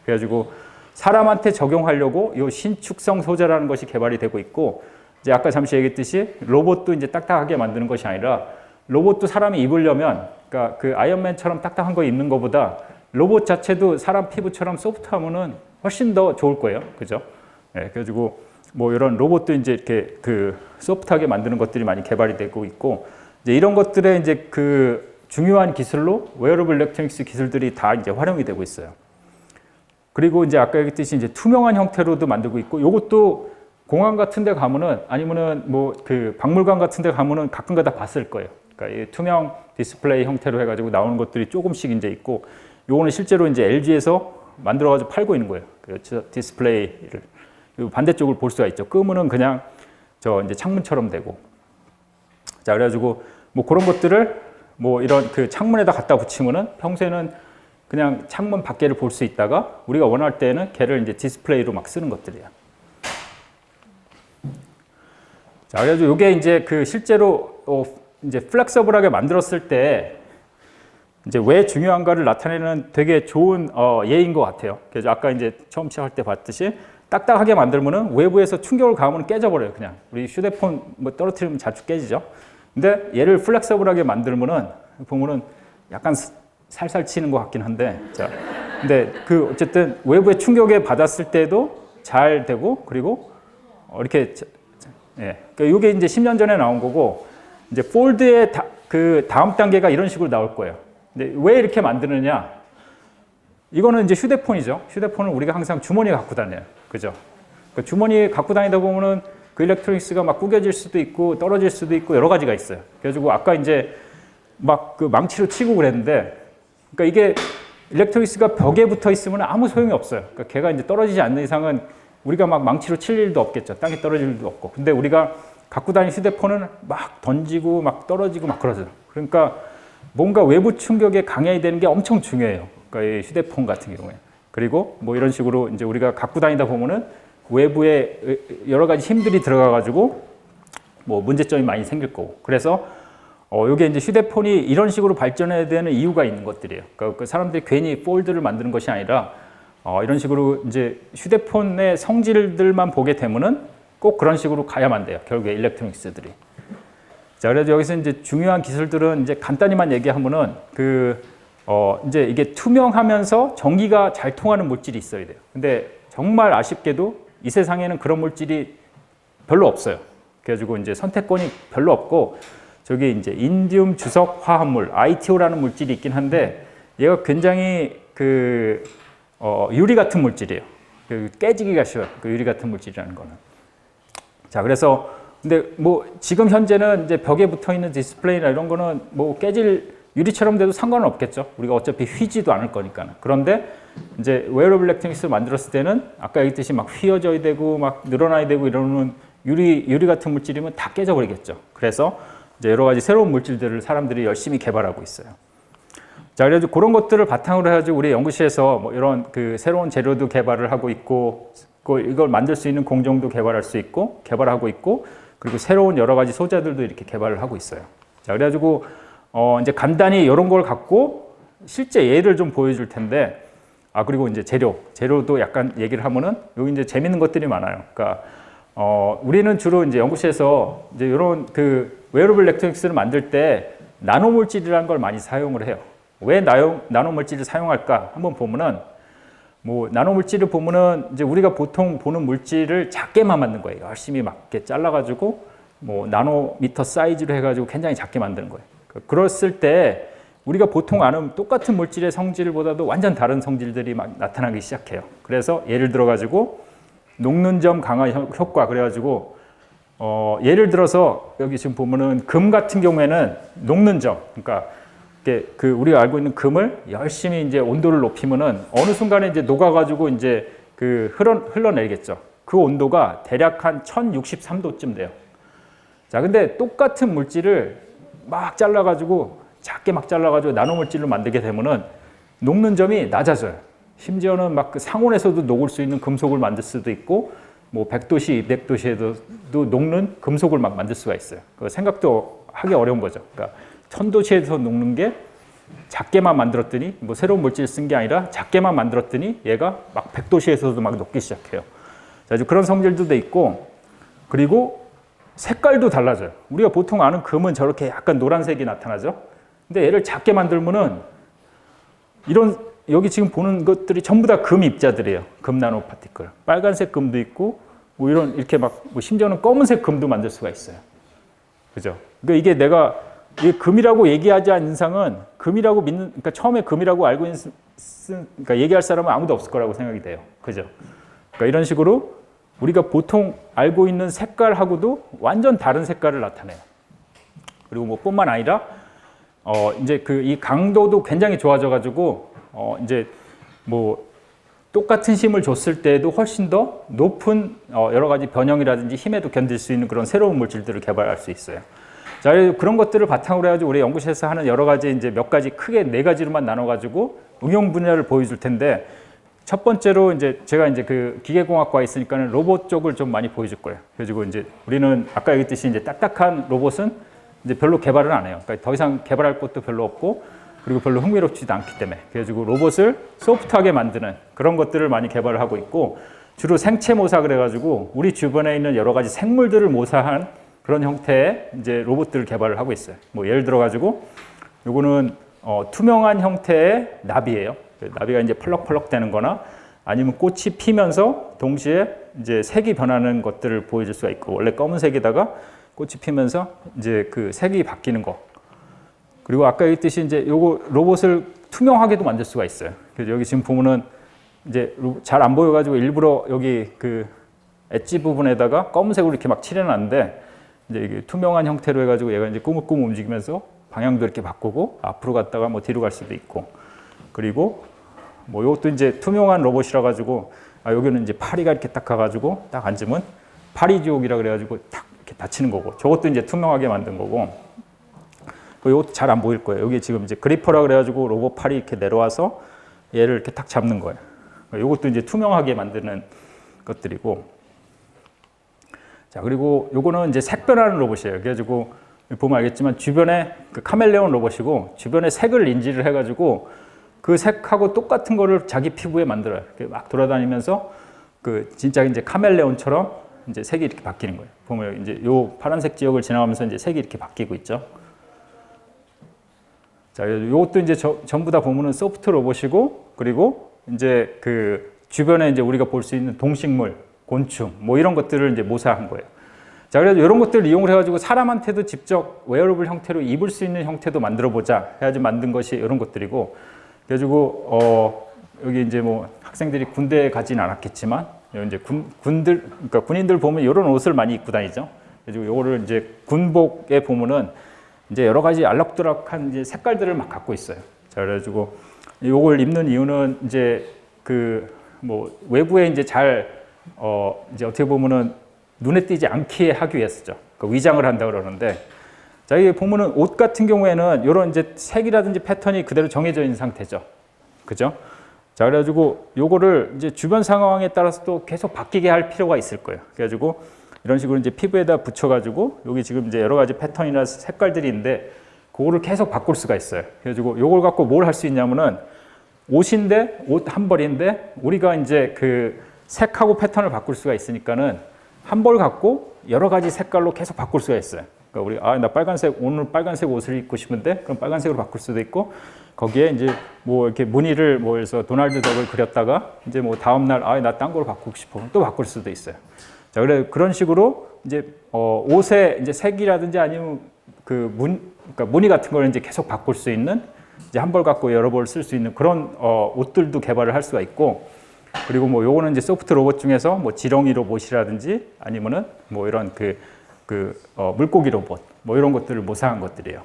S1: 그래가지고 사람한테 적용하려고 이 신축성 소재라는 것이 개발이 되고 있고, 이제 아까 잠시 얘기했듯이 로봇도 이제 딱딱하게 만드는 것이 아니라, 로봇도 사람이 입으려면, 그러니까 그 아이언맨처럼 딱딱한 거 입는 것보다 로봇 자체도 사람 피부처럼 소프트하면은 훨씬 더 좋을 거예요. 그죠? 예, 그래가지고 뭐 이런 로봇도 이제 이렇게 그 소프트하게 만드는 것들이 많이 개발이 되고 있고, 이제 이런 것들의 이제 그 중요한 기술로 웨어러블 일렉트로닉스 기술들이 다 이제 활용이 되고 있어요. 그리고 이제 아까 얘기했듯이 이제 투명한 형태로도 만들고 있고, 요것도 공항 같은 데 가면은, 아니면은 뭐 그 박물관 같은 데 가면은 가끔가다 봤을 거예요. 그러니까 이 투명 디스플레이 형태로 해가지고 나오는 것들이 조금씩 이제 있고, 요거는 실제로 이제 LG에서 만들어가지고 팔고 있는 거예요. 그 디스플레이를. 반대쪽을 볼 수가 있죠. 끄면은 그냥 저 이제 창문처럼 되고. 자, 그래가지고 뭐 그런 것들을 뭐 이런 그 창문에다 갖다 붙이면은 평소에는 그냥 창문 밖에를 볼 수 있다가 우리가 원할 때는 걔를 이제 디스플레이로 막 쓰는 것들이에요. 자, 그래가지고 이게 이제 그 실제로 이제 플렉서블하게 만들었을 때 이제 왜 중요한가를 나타내는 되게 좋은 예인 것 같아요. 그래서 아까 이제 처음 시작할 때 봤듯이 딱딱하게 만들면은 외부에서 충격을 가하면 깨져버려요. 그냥 우리 휴대폰 뭐 떨어뜨리면 자주 깨지죠. 근데 얘를 플렉서블하게 만들면은 보면은 약간 살살 치는 것 같긴 한데, 자, 근데 그 어쨌든 외부의 충격에 받았을 때도 잘 되고, 그리고 이렇게 예, 그러니까 이게 이제 10년 전에 나온 거고, 이제 폴드의 그 다음 단계가 이런 식으로 나올 거예요. 근데 왜 이렇게 만드느냐? 이거는 이제 휴대폰이죠. 휴대폰은 우리가 항상 주머니에 갖고 다녀요. 그죠? 그 주머니에 갖고 다니다 보면은 그 일렉트로닉스가 막 구겨질 수도 있고 떨어질 수도 있고 여러 가지가 있어요. 그래가지고 아까 이제 막 그 망치로 치고 그랬는데, 그러니까 이게 일렉트로닉스가 벽에 붙어 있으면 아무 소용이 없어요. 그러니까 걔가 이제 떨어지지 않는 이상은 우리가 막 망치로 칠 일도 없겠죠. 땅에 떨어질 일도 없고. 근데 우리가 갖고 다니는 휴대폰은 막 던지고 막 떨어지고 막 그러죠. 그러니까 뭔가 외부 충격에 강해야 되는 게 엄청 중요해요. 그러니까 이 휴대폰 같은 경우에. 그리고 뭐 이런 식으로 이제 우리가 갖고 다니다 보면은 외부에 여러 가지 힘들이 들어가 가지고 뭐 문제점이 많이 생길 거고. 그래서 요게 이제 휴대폰이 이런 식으로 발전해야 되는 이유가 있는 것들이에요. 그러니까 그 사람들이 괜히 폴드를 만드는 것이 아니라 이런 식으로 이제 휴대폰의 성질들만 보게 되면은 꼭 그런 식으로 가야만 돼요. 결국에 일렉트로닉스들이. 자, 그래서 여기서 이제 중요한 기술들은 이제 간단히만 얘기하면은 이제 이게 투명하면서 전기가 잘 통하는 물질이 있어야 돼요. 근데 정말 아쉽게도 이 세상에는 그런 물질이 별로 없어요. 그래가지고 이제 선택권이 별로 없고, 저기 이제 인디움 주석 화합물 ITO라는 물질이 있긴 한데, 얘가 굉장히 그 유리 같은 물질이에요. 깨지기가 쉬워요. 그 유리 같은 물질이라는 거는. 자, 그래서 근데 뭐 지금 현재는 이제 벽에 붙어 있는 디스플레이나 이런 거는 뭐 깨질 유리처럼 돼도 상관은 없겠죠. 우리가 어차피 휘지도 않을 거니까. 그런데 이제 웨어러블 일렉트로닉스 만들었을 때는 아까 얘기했듯이 막 휘어져야 되고 막 늘어나야 되고 이러는 유리 같은 물질이면 다 깨져버리겠죠. 그래서 이제 여러 가지 새로운 물질들을 사람들이 열심히 개발하고 있어요. 자, 그래서 그런 것들을 바탕으로 해가지고 우리 연구실에서 뭐 이런 그 새로운 재료도 개발을 하고 있고, 이걸 만들 수 있는 공정도 개발할 수 있고, 개발하고 있고, 그리고 새로운 여러 가지 소재들도 이렇게 개발을 하고 있어요. 자, 그래가지고 이제 간단히 이런 걸 갖고 실제 예를 좀 보여줄 텐데, 그리고 이제 재료도 약간 얘기를 하면은 여기 이제 재밌는 것들이 많아요. 그러니까 우리는 주로 이제 연구실에서 이제 이런 그 웨어러블 일렉트로닉스를 만들 때 나노 물질이라는 걸 많이 사용을 해요. 왜 나노 물질을 사용할까? 한번 보면은 뭐 나노 물질을 보면은 이제 우리가 보통 보는 물질을 작게만 만든 거예요. 열심히 막 이렇게 잘라가지고 뭐 나노미터 사이즈로 해가지고 굉장히 작게 만드는 거예요. 그랬을 때 우리가 보통 아는 똑같은 물질의 성질보다도 완전 다른 성질들이 막 나타나기 시작해요. 그래서 예를 들어가지고 녹는 점 강화 효과 그래가지고 예를 들어서 여기 지금 보면은 금 같은 경우에는 녹는 점, 그러니까 이렇게 그 우리가 알고 있는 금을 열심히 이제 온도를 높이면은 어느 순간에 이제 녹아가지고 이제 그 흘러내리겠죠. 그 온도가 대략 한 1063도쯤 돼요. 자, 근데 똑같은 물질을 막 잘라가지고 작게 막 잘라가지고 나노 물질로 만들게 되면은 녹는 점이 낮아져요. 심지어는 막 그 상온에서도 녹을 수 있는 금속을 만들 수도 있고, 뭐 100도씨, 200도씨에도 녹는 금속을 막 만들 수가 있어요. 그 생각도 하기 어려운 거죠. 그러니까 1000도씨에서 녹는 게 작게만 만들었더니 뭐 새로운 물질 쓴 게 아니라 작게만 만들었더니 얘가 막 100도씨에서도 막 녹기 시작해요. 자, 그런 성질도 있고, 그리고 색깔도 달라져요. 우리가 보통 아는 금은 저렇게 약간 노란색이 나타나죠. 근데 얘를 작게 만들면은 이런 여기 지금 보는 것들이 전부 다 금 입자들이에요. 금 나노 파티클. 빨간색 금도 있고 뭐 이런 이렇게 막 뭐 심지어는 검은색 금도 만들 수가 있어요. 그죠? 그러니까 이게 내가 이 금이라고 얘기하지 않은 이상은 금이라고 믿는, 그러니까 처음에 금이라고 알고 있는, 그러니까 얘기할 사람은 아무도 없을 거라고 생각이 돼요. 그죠? 그러니까 이런 식으로 우리가 보통 알고 있는 색깔하고도 완전 다른 색깔을 나타내요. 그리고 뭐 뿐만 아니라 이제 그 이 강도도 굉장히 좋아져가지고 이제 뭐 똑같은 힘을 줬을 때에도 훨씬 더 높은 여러 가지 변형이라든지 힘에도 견딜 수 있는 그런 새로운 물질들을 개발할 수 있어요. 자, 그런 것들을 바탕으로 해가지고 우리 연구실에서 하는 여러 가지 이제 몇 가지 크게 4가지로만 나눠가지고 응용 분야를 보여줄 텐데, 첫 번째로 이제 제가 이제 그 기계공학과에 있으니까는 로봇 쪽을 좀 많이 보여줄 거예요. 그래가지고 이제 우리는 아까 얘기했듯이 이제 딱딱한 로봇은 이제 별로 개발을 안 해요. 그러니까 더 이상 개발할 것도 별로 없고, 그리고 별로 흥미롭지도 않기 때문에. 그래가지고 로봇을 소프트하게 만드는 그런 것들을 많이 개발을 하고 있고, 주로 생체 모사 그래가지고 우리 주변에 있는 여러 가지 생물들을 모사한 그런 형태의 이제 로봇들을 개발을 하고 있어요. 뭐 예를 들어가지고 요거는 투명한 형태의 나비예요. 나비가 이제 펄럭펄럭 되는 거나 아니면 꽃이 피면서 동시에 이제 색이 변하는 것들을 보여줄 수가 있고, 원래 검은색에다가 꽃이 피면서 이제 그 색이 바뀌는 거. 그리고 아까 얘기했듯이 이제 요거 로봇을 투명하게도 만들 수가 있어요. 그래서 여기 지금 보면은 이제 잘 안 보여가지고 일부러 여기 그 엣지 부분에다가 검은색으로 이렇게 막 칠해놨는데, 이제 이게 투명한 형태로 해가지고 얘가 이제 꾸물꾸물 움직이면서 방향도 이렇게 바꾸고 앞으로 갔다가 뭐 뒤로 갈 수도 있고, 그리고 뭐 이것도 이제 투명한 로봇이라 가지고 여기는 이제 파리가 이렇게 딱 가가지고 딱 앉으면 파리 지옥이라 그래가지고 딱 이렇게 닫히는 거고, 저것도 이제 투명하게 만든 거고, 이것도 잘 안 보일 거예요. 여기 지금 이제 그리퍼라 그래가지고 로봇 팔이 이렇게 내려와서 얘를 이렇게 딱 잡는 거예요. 이것도 이제 투명하게 만드는 것들이고, 자, 그리고 요거는 이제 색 변하는 로봇이에요. 그래가지고 보면 알겠지만 주변에 그 카멜레온 로봇이고, 주변에 색을 인지를 해가지고 그 색하고 똑같은 거를 자기 피부에 만들어요. 이렇게 막 돌아다니면서 그 진짜 이제 카멜레온처럼 이제 색이 이렇게 바뀌는 거예요. 보면 이제 요 파란색 지역을 지나가면서 이제 색이 이렇게 바뀌고 있죠. 자, 요것도 이제 전부 다 보면은 소프트 로봇이고, 그리고 이제 그 주변에 이제 우리가 볼 수 있는 동식물, 곤충, 뭐 이런 것들을 이제 모사한 거예요. 자, 그래서 이런 것들을 이용을 해가지고 사람한테도 직접 웨어러블 형태로 입을 수 있는 형태도 만들어 보자 해가지고 만든 것이 이런 것들이고, 그래가지고 여기 이제 뭐 학생들이 군대에 가지는 않았겠지만 이제 그러니까 군인들 보면 이런 옷을 많이 입고 다니죠. 그래가지고 요거를 이제 군복에 보면은 이제 여러 가지 알록달록한 이제 색깔들을 막 갖고 있어요. 자, 그래가지고 요걸 입는 이유는 이제 그 뭐 외부에 이제 잘 이제 어떻게 보면은 눈에 띄지 않게 하기 위해서죠. 그러니까 위장을 한다 그러는데, 자, 여기 보면은 옷 같은 경우에는 이런 이제 색이라든지 패턴이 그대로 정해져 있는 상태죠. 그죠? 자, 그래가지고 요거를 이제 주변 상황에 따라서 또 계속 바뀌게 할 필요가 있을 거예요. 그래가지고 이런 식으로 이제 피부에다 붙여가지고 여기 지금 이제 여러 가지 패턴이나 색깔들이 있는데 그거를 계속 바꿀 수가 있어요. 그래가지고 요걸 갖고 뭘 할 수 있냐면은 옷인데, 옷 한 벌인데 우리가 이제 그 색하고 패턴을 바꿀 수가 있으니까는 한 벌 갖고 여러 가지 색깔로 계속 바꿀 수가 있어요. 그러니까 우리 나 빨간색, 오늘 빨간색 옷을 입고 싶은데 그럼 빨간색으로 바꿀 수도 있고, 거기에 이제 뭐 이렇게 무늬를 뭐 해서 도날드 덕을 그렸다가 이제 뭐 다음 날 나 딴 걸로 바꾸고 싶어 또 바꿀 수도 있어요. 자, 그런 식으로 이제 옷의 이제 색이라든지 아니면 그러니까 무늬 같은 걸 이제 계속 바꿀 수 있는, 이제 한 벌 갖고 여러 벌 쓸 수 있는 그런 옷들도 개발을 할 수가 있고, 그리고 뭐 요거는 이제 소프트 로봇 중에서 뭐 지렁이 로봇이라든지 아니면은 뭐 이런 물고기 로봇 뭐 이런 것들을 모사한 것들이에요.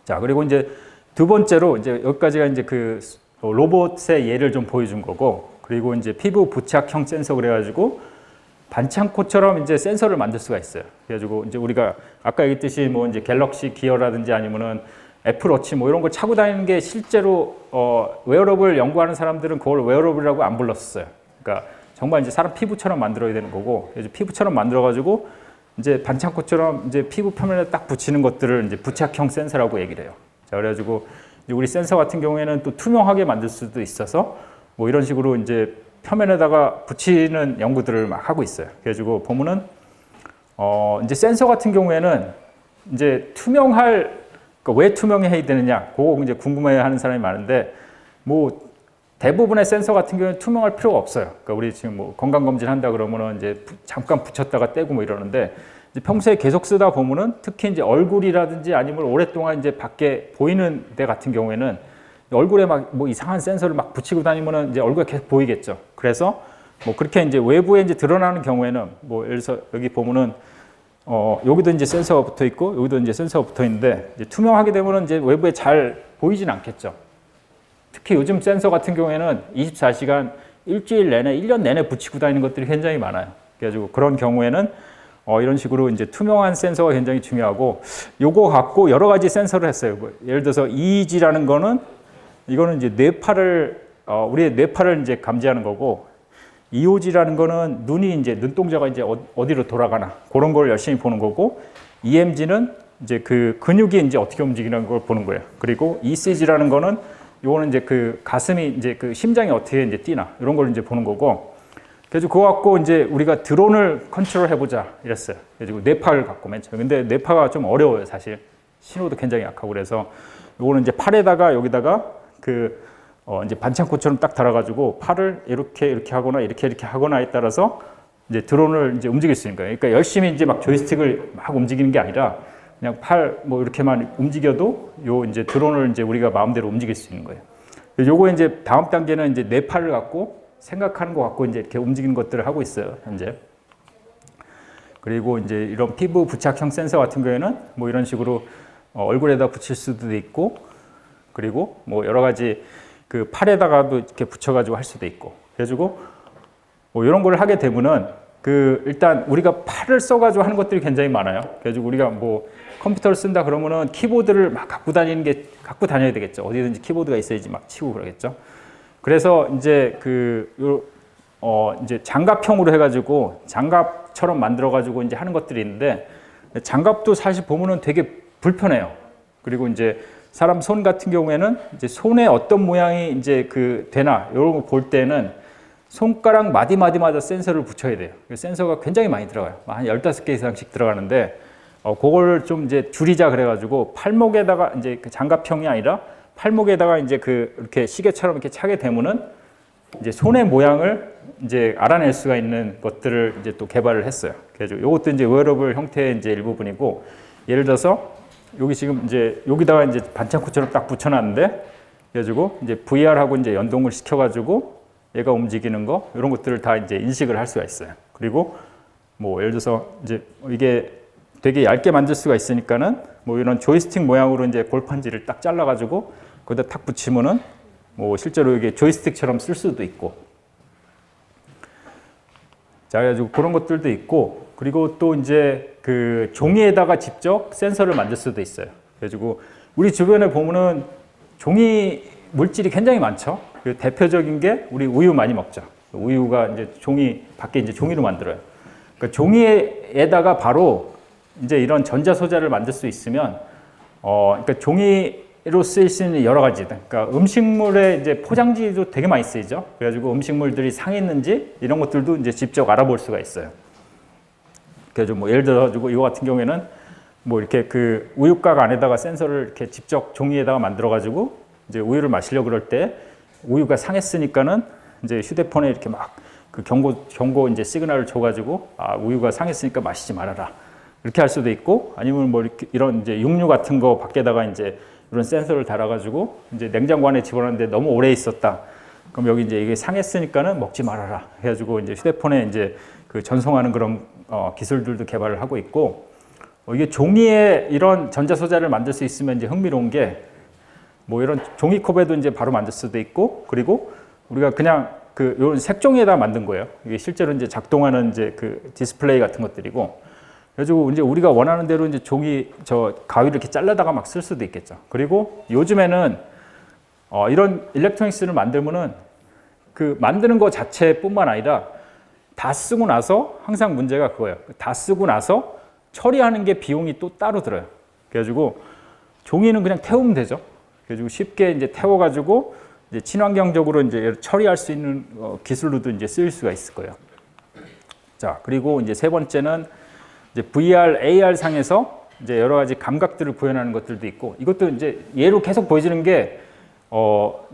S1: 자, 그리고 이제 두 번째로 이제 여기까지가 이제 그 로봇의 예를 좀 보여준 거고, 그리고 이제 피부 부착형 센서 그래가지고 반창고처럼 이제 센서를 만들 수가 있어요. 그래가지고 이제 우리가 아까 얘기했듯이 뭐 이제 갤럭시 기어라든지 아니면은 애플워치 뭐 이런 걸 차고 다니는 게 실제로 웨어러블 연구하는 사람들은 그걸 웨어러블이라고 안 불렀어요. 그러니까 정말 이제 사람 피부처럼 만들어야 되는 거고, 그래서 피부처럼 만들어가지고 이제 반창고처럼 이제 피부 표면에 딱 붙이는 것들을 이제 부착형 센서라고 얘기를 해요. 자, 그래가지고 이제 우리 센서 같은 경우에는 또 투명하게 만들 수도 있어서 뭐 이런 식으로 이제 표면에다가 붙이는 연구들을 막 하고 있어요. 그래가지고 보면은 이제 센서 같은 경우에는 이제 투명할, 그러니까 왜 투명해야 되느냐, 그거 이제 궁금해하는 사람이 많은데, 뭐 대부분의 센서 같은 경우는 투명할 필요가 없어요. 그러니까 우리 지금 뭐 건강 검진 한다 그러면은 이제 잠깐 붙였다가 떼고 뭐 이러는데, 이제 평소에 계속 쓰다 보면은 특히 이제 얼굴이라든지 아니면 오랫동안 이제 밖에 보이는 데 같은 경우에는 얼굴에 막 뭐 이상한 센서를 막 붙이고 다니면은 이제 얼굴에 계속 보이겠죠. 그래서 뭐 그렇게 이제 외부에 이제 드러나는 경우에는 뭐 예를 들어서 여기 보면은 여기도 이제 센서가 붙어 있고 여기도 이제 센서가 붙어 있는데, 이제 투명하게 되면은 이제 외부에 잘 보이진 않겠죠. 특히 요즘 센서 같은 경우에는 24시간 일주일 내내 1년 내내 붙이고 다니는 것들이 굉장히 많아요. 그래가지고 그런 경우에는 이런 식으로 이제 투명한 센서가 굉장히 중요하고, 요거 갖고 여러 가지 센서를 했어요. 뭐 예를 들어서 EEG라는 거는 이거는 이제 뇌파를 우리의 뇌파를 이제 감지하는 거고, EOG라는 거는 눈이 이제 눈동자가 이제 어디로 돌아가나 그런 걸 열심히 보는 거고, EMG는 이제 그 근육이 이제 어떻게 움직이는 걸 보는 거예요. 그리고 ECG라는 거는 요거는 이제 그 가슴이 이제 그 심장이 어떻게 이제 뛰나 이런 걸 이제 보는 거고, 그래서 그거 갖고 이제 우리가 드론을 컨트롤 해보자 이랬어요. 그래서 뇌파를 갖고 맨 처음에. 근데 뇌파가 좀 어려워요, 사실. 신호도 굉장히 약하고. 그래서 요거는 이제 팔에다가 여기다가 이제 반창고처럼 딱 달아가지고 팔을 이렇게 하거나 이렇게 하거나에 따라서 이제 드론을 이제 움직일 수 있는 거예요. 그러니까 열심히 이제 막 조이스틱을 막 움직이는 게 아니라 그냥 팔 뭐 이렇게만 움직여도 요 이제 드론을 이제 우리가 마음대로 움직일 수 있는 거예요. 요거 이제 다음 단계는 이제 뇌파를 갖고 생각하는 거 갖고 이제 이렇게 움직이는 것들을 하고 있어요, 현재. 그리고 이제 이런 피부 부착형 센서 같은 경우에는 뭐 이런 식으로 얼굴에다 붙일 수도 있고, 그리고 뭐 여러 가지 그 팔에다가도 이렇게 붙여가지고 할 수도 있고, 그래가지고 뭐 이런 걸 하게 되면은 일단 우리가 팔을 써가지고 하는 것들이 굉장히 많아요. 그래가지고 우리가 뭐 컴퓨터를 쓴다 그러면은 키보드를 막 갖고 다녀야 되겠죠. 어디든지 키보드가 있어야지 막 치고 그러겠죠. 그래서 이제 이제 장갑형으로 해가지고 장갑처럼 만들어가지고 이제 하는 것들이 있는데, 장갑도 사실 보면은 되게 불편해요. 그리고 이제 사람 손 같은 경우에는 이제 손에 어떤 모양이 이제 되나 이런 거 볼 때는 손가락 마디마디마다 센서를 붙여야 돼요. 센서가 굉장히 많이 들어가요. 한 15개 이상씩 들어가는데, 그걸 좀 이제 줄이자 그래가지고 팔목에다가 이제 장갑형이 아니라 팔목에다가 이제 이렇게 시계처럼 이렇게 차게 되면은 이제 손의 모양을 이제 알아낼 수가 있는 것들을 이제 또 개발을 했어요. 그래서 이것도 이제 웨어러블 형태의 이제 일부분이고, 예를 들어서 여기 지금 이제 여기다가 이제 반창고처럼 딱 붙여놨는데, 그래가지고 이제 VR하고 이제 연동을 시켜가지고 얘가 움직이는 거 이런 것들을 다 이제 인식을 할 수가 있어요. 그리고 뭐 예를 들어서 이제 이게 되게 얇게 만들 수가 있으니까는 뭐 이런 조이스틱 모양으로 이제 골판지를 딱 잘라가지고 거기다 탁 붙이면은 뭐 실제로 이게 조이스틱처럼 쓸 수도 있고. 자, 그래가지고 그런 것들도 있고, 그리고 또 이제 종이에다가 직접 센서를 만들 수도 있어요. 그래가지고 우리 주변에 보면은 종이 물질이 굉장히 많죠. 대표적인 게 우리 우유 많이 먹죠. 우유가 이제 밖에 이제 종이로 만들어요. 그러니까 종이에다가 바로 이제 이런 전자 소재를 만들 수 있으면, 그러니까 종이로 쓰일 수 있는 여러 가지, 그러니까 음식물의 이제 포장지도 되게 많이 쓰이죠. 그래가지고 음식물들이 상했는지 이런 것들도 이제 직접 알아볼 수가 있어요. 그래서 뭐 예를 들어 가지고 이거 같은 경우에는 뭐 이렇게 우유곽 안에다가 센서를 이렇게 직접 종이에다가 만들어 가지고 이제 우유를 마시려고 그럴 때 우유가 상했으니까는 이제 휴대폰에 이렇게 막 경고 이제 시그널을 줘 가지고 우유가 상했으니까 마시지 말아라. 이렇게 할 수도 있고, 아니면 뭐 이런 이제 육류 같은 거 밖에다가 이제 이런 센서를 달아가지고 이제 냉장고 안에 집어넣는데 너무 오래 있었다. 그럼 여기 이제 이게 상했으니까는 먹지 말아라. 해가지고 이제 휴대폰에 이제 전송하는 그런 기술들도 개발을 하고 있고, 이게 종이에 이런 전자 소재를 만들 수 있으면 이제 흥미로운 게, 뭐 이런 종이컵에도 이제 바로 만들 수도 있고, 그리고 우리가 그냥 그 이런 색종이에다 만든 거예요. 이게 실제로 이제 작동하는 이제 그 디스플레이 같은 것들이고, 그래가지고 이제 우리가 원하는 대로 이제 종이 가위를 이렇게 잘라다가 막 쓸 수도 있겠죠. 그리고 요즘에는 이런 일렉트로닉스를 만들면은 그 만드는 거 자체뿐만 아니라 다 쓰고 나서 항상 문제가 그거예요. 다 쓰고 나서 처리하는 게 비용이 또 따로 들어요. 그래가지고 종이는 그냥 태우면 되죠. 그래가지고 쉽게 이제 태워가지고 이제 친환경적으로 이제 처리할 수 있는 기술로도 이제 쓰일 수가 있을 거예요. 자, 그리고 이제 세 번째는 이제 VR, AR 상에서 이제 여러 가지 감각들을 구현하는 것들도 있고, 이것도 이제 예로 계속 보여주는 게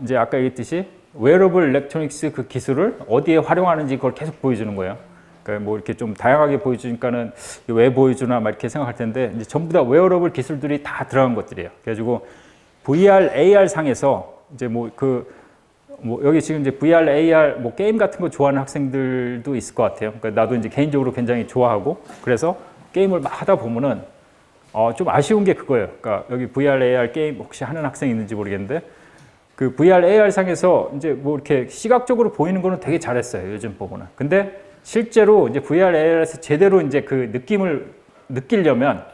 S1: 이제 아까 얘기했듯이 웨어러블 일렉트로닉스 그 기술을 어디에 활용하는지 그걸 계속 보여주는 거예요. 그러니까 뭐 이렇게 좀 다양하게 보여주니까는 왜 보여주나 막 이렇게 생각할 텐데, 이제 전부 다 웨어러블 기술들이 다 들어간 것들이에요. 그래가지고 VR, AR 상에서 이제 뭐 여기 지금 이제 VR, AR 뭐 게임 같은 거 좋아하는 학생들도 있을 것 같아요. 그러니까 나도 이제 개인적으로 굉장히 좋아하고, 그래서 게임을 막 하다 보면은 좀 아쉬운 게 그거예요. 그러니까 여기 VR, AR 게임 혹시 하는 학생 있는지 모르겠는데, 그 VR, AR 상에서 이제 뭐 이렇게 시각적으로 보이는 거는 되게 잘했어요. 요즘 보고는. 근데 실제로 이제 VR, AR에서 제대로 이제 그 느낌을 느끼려면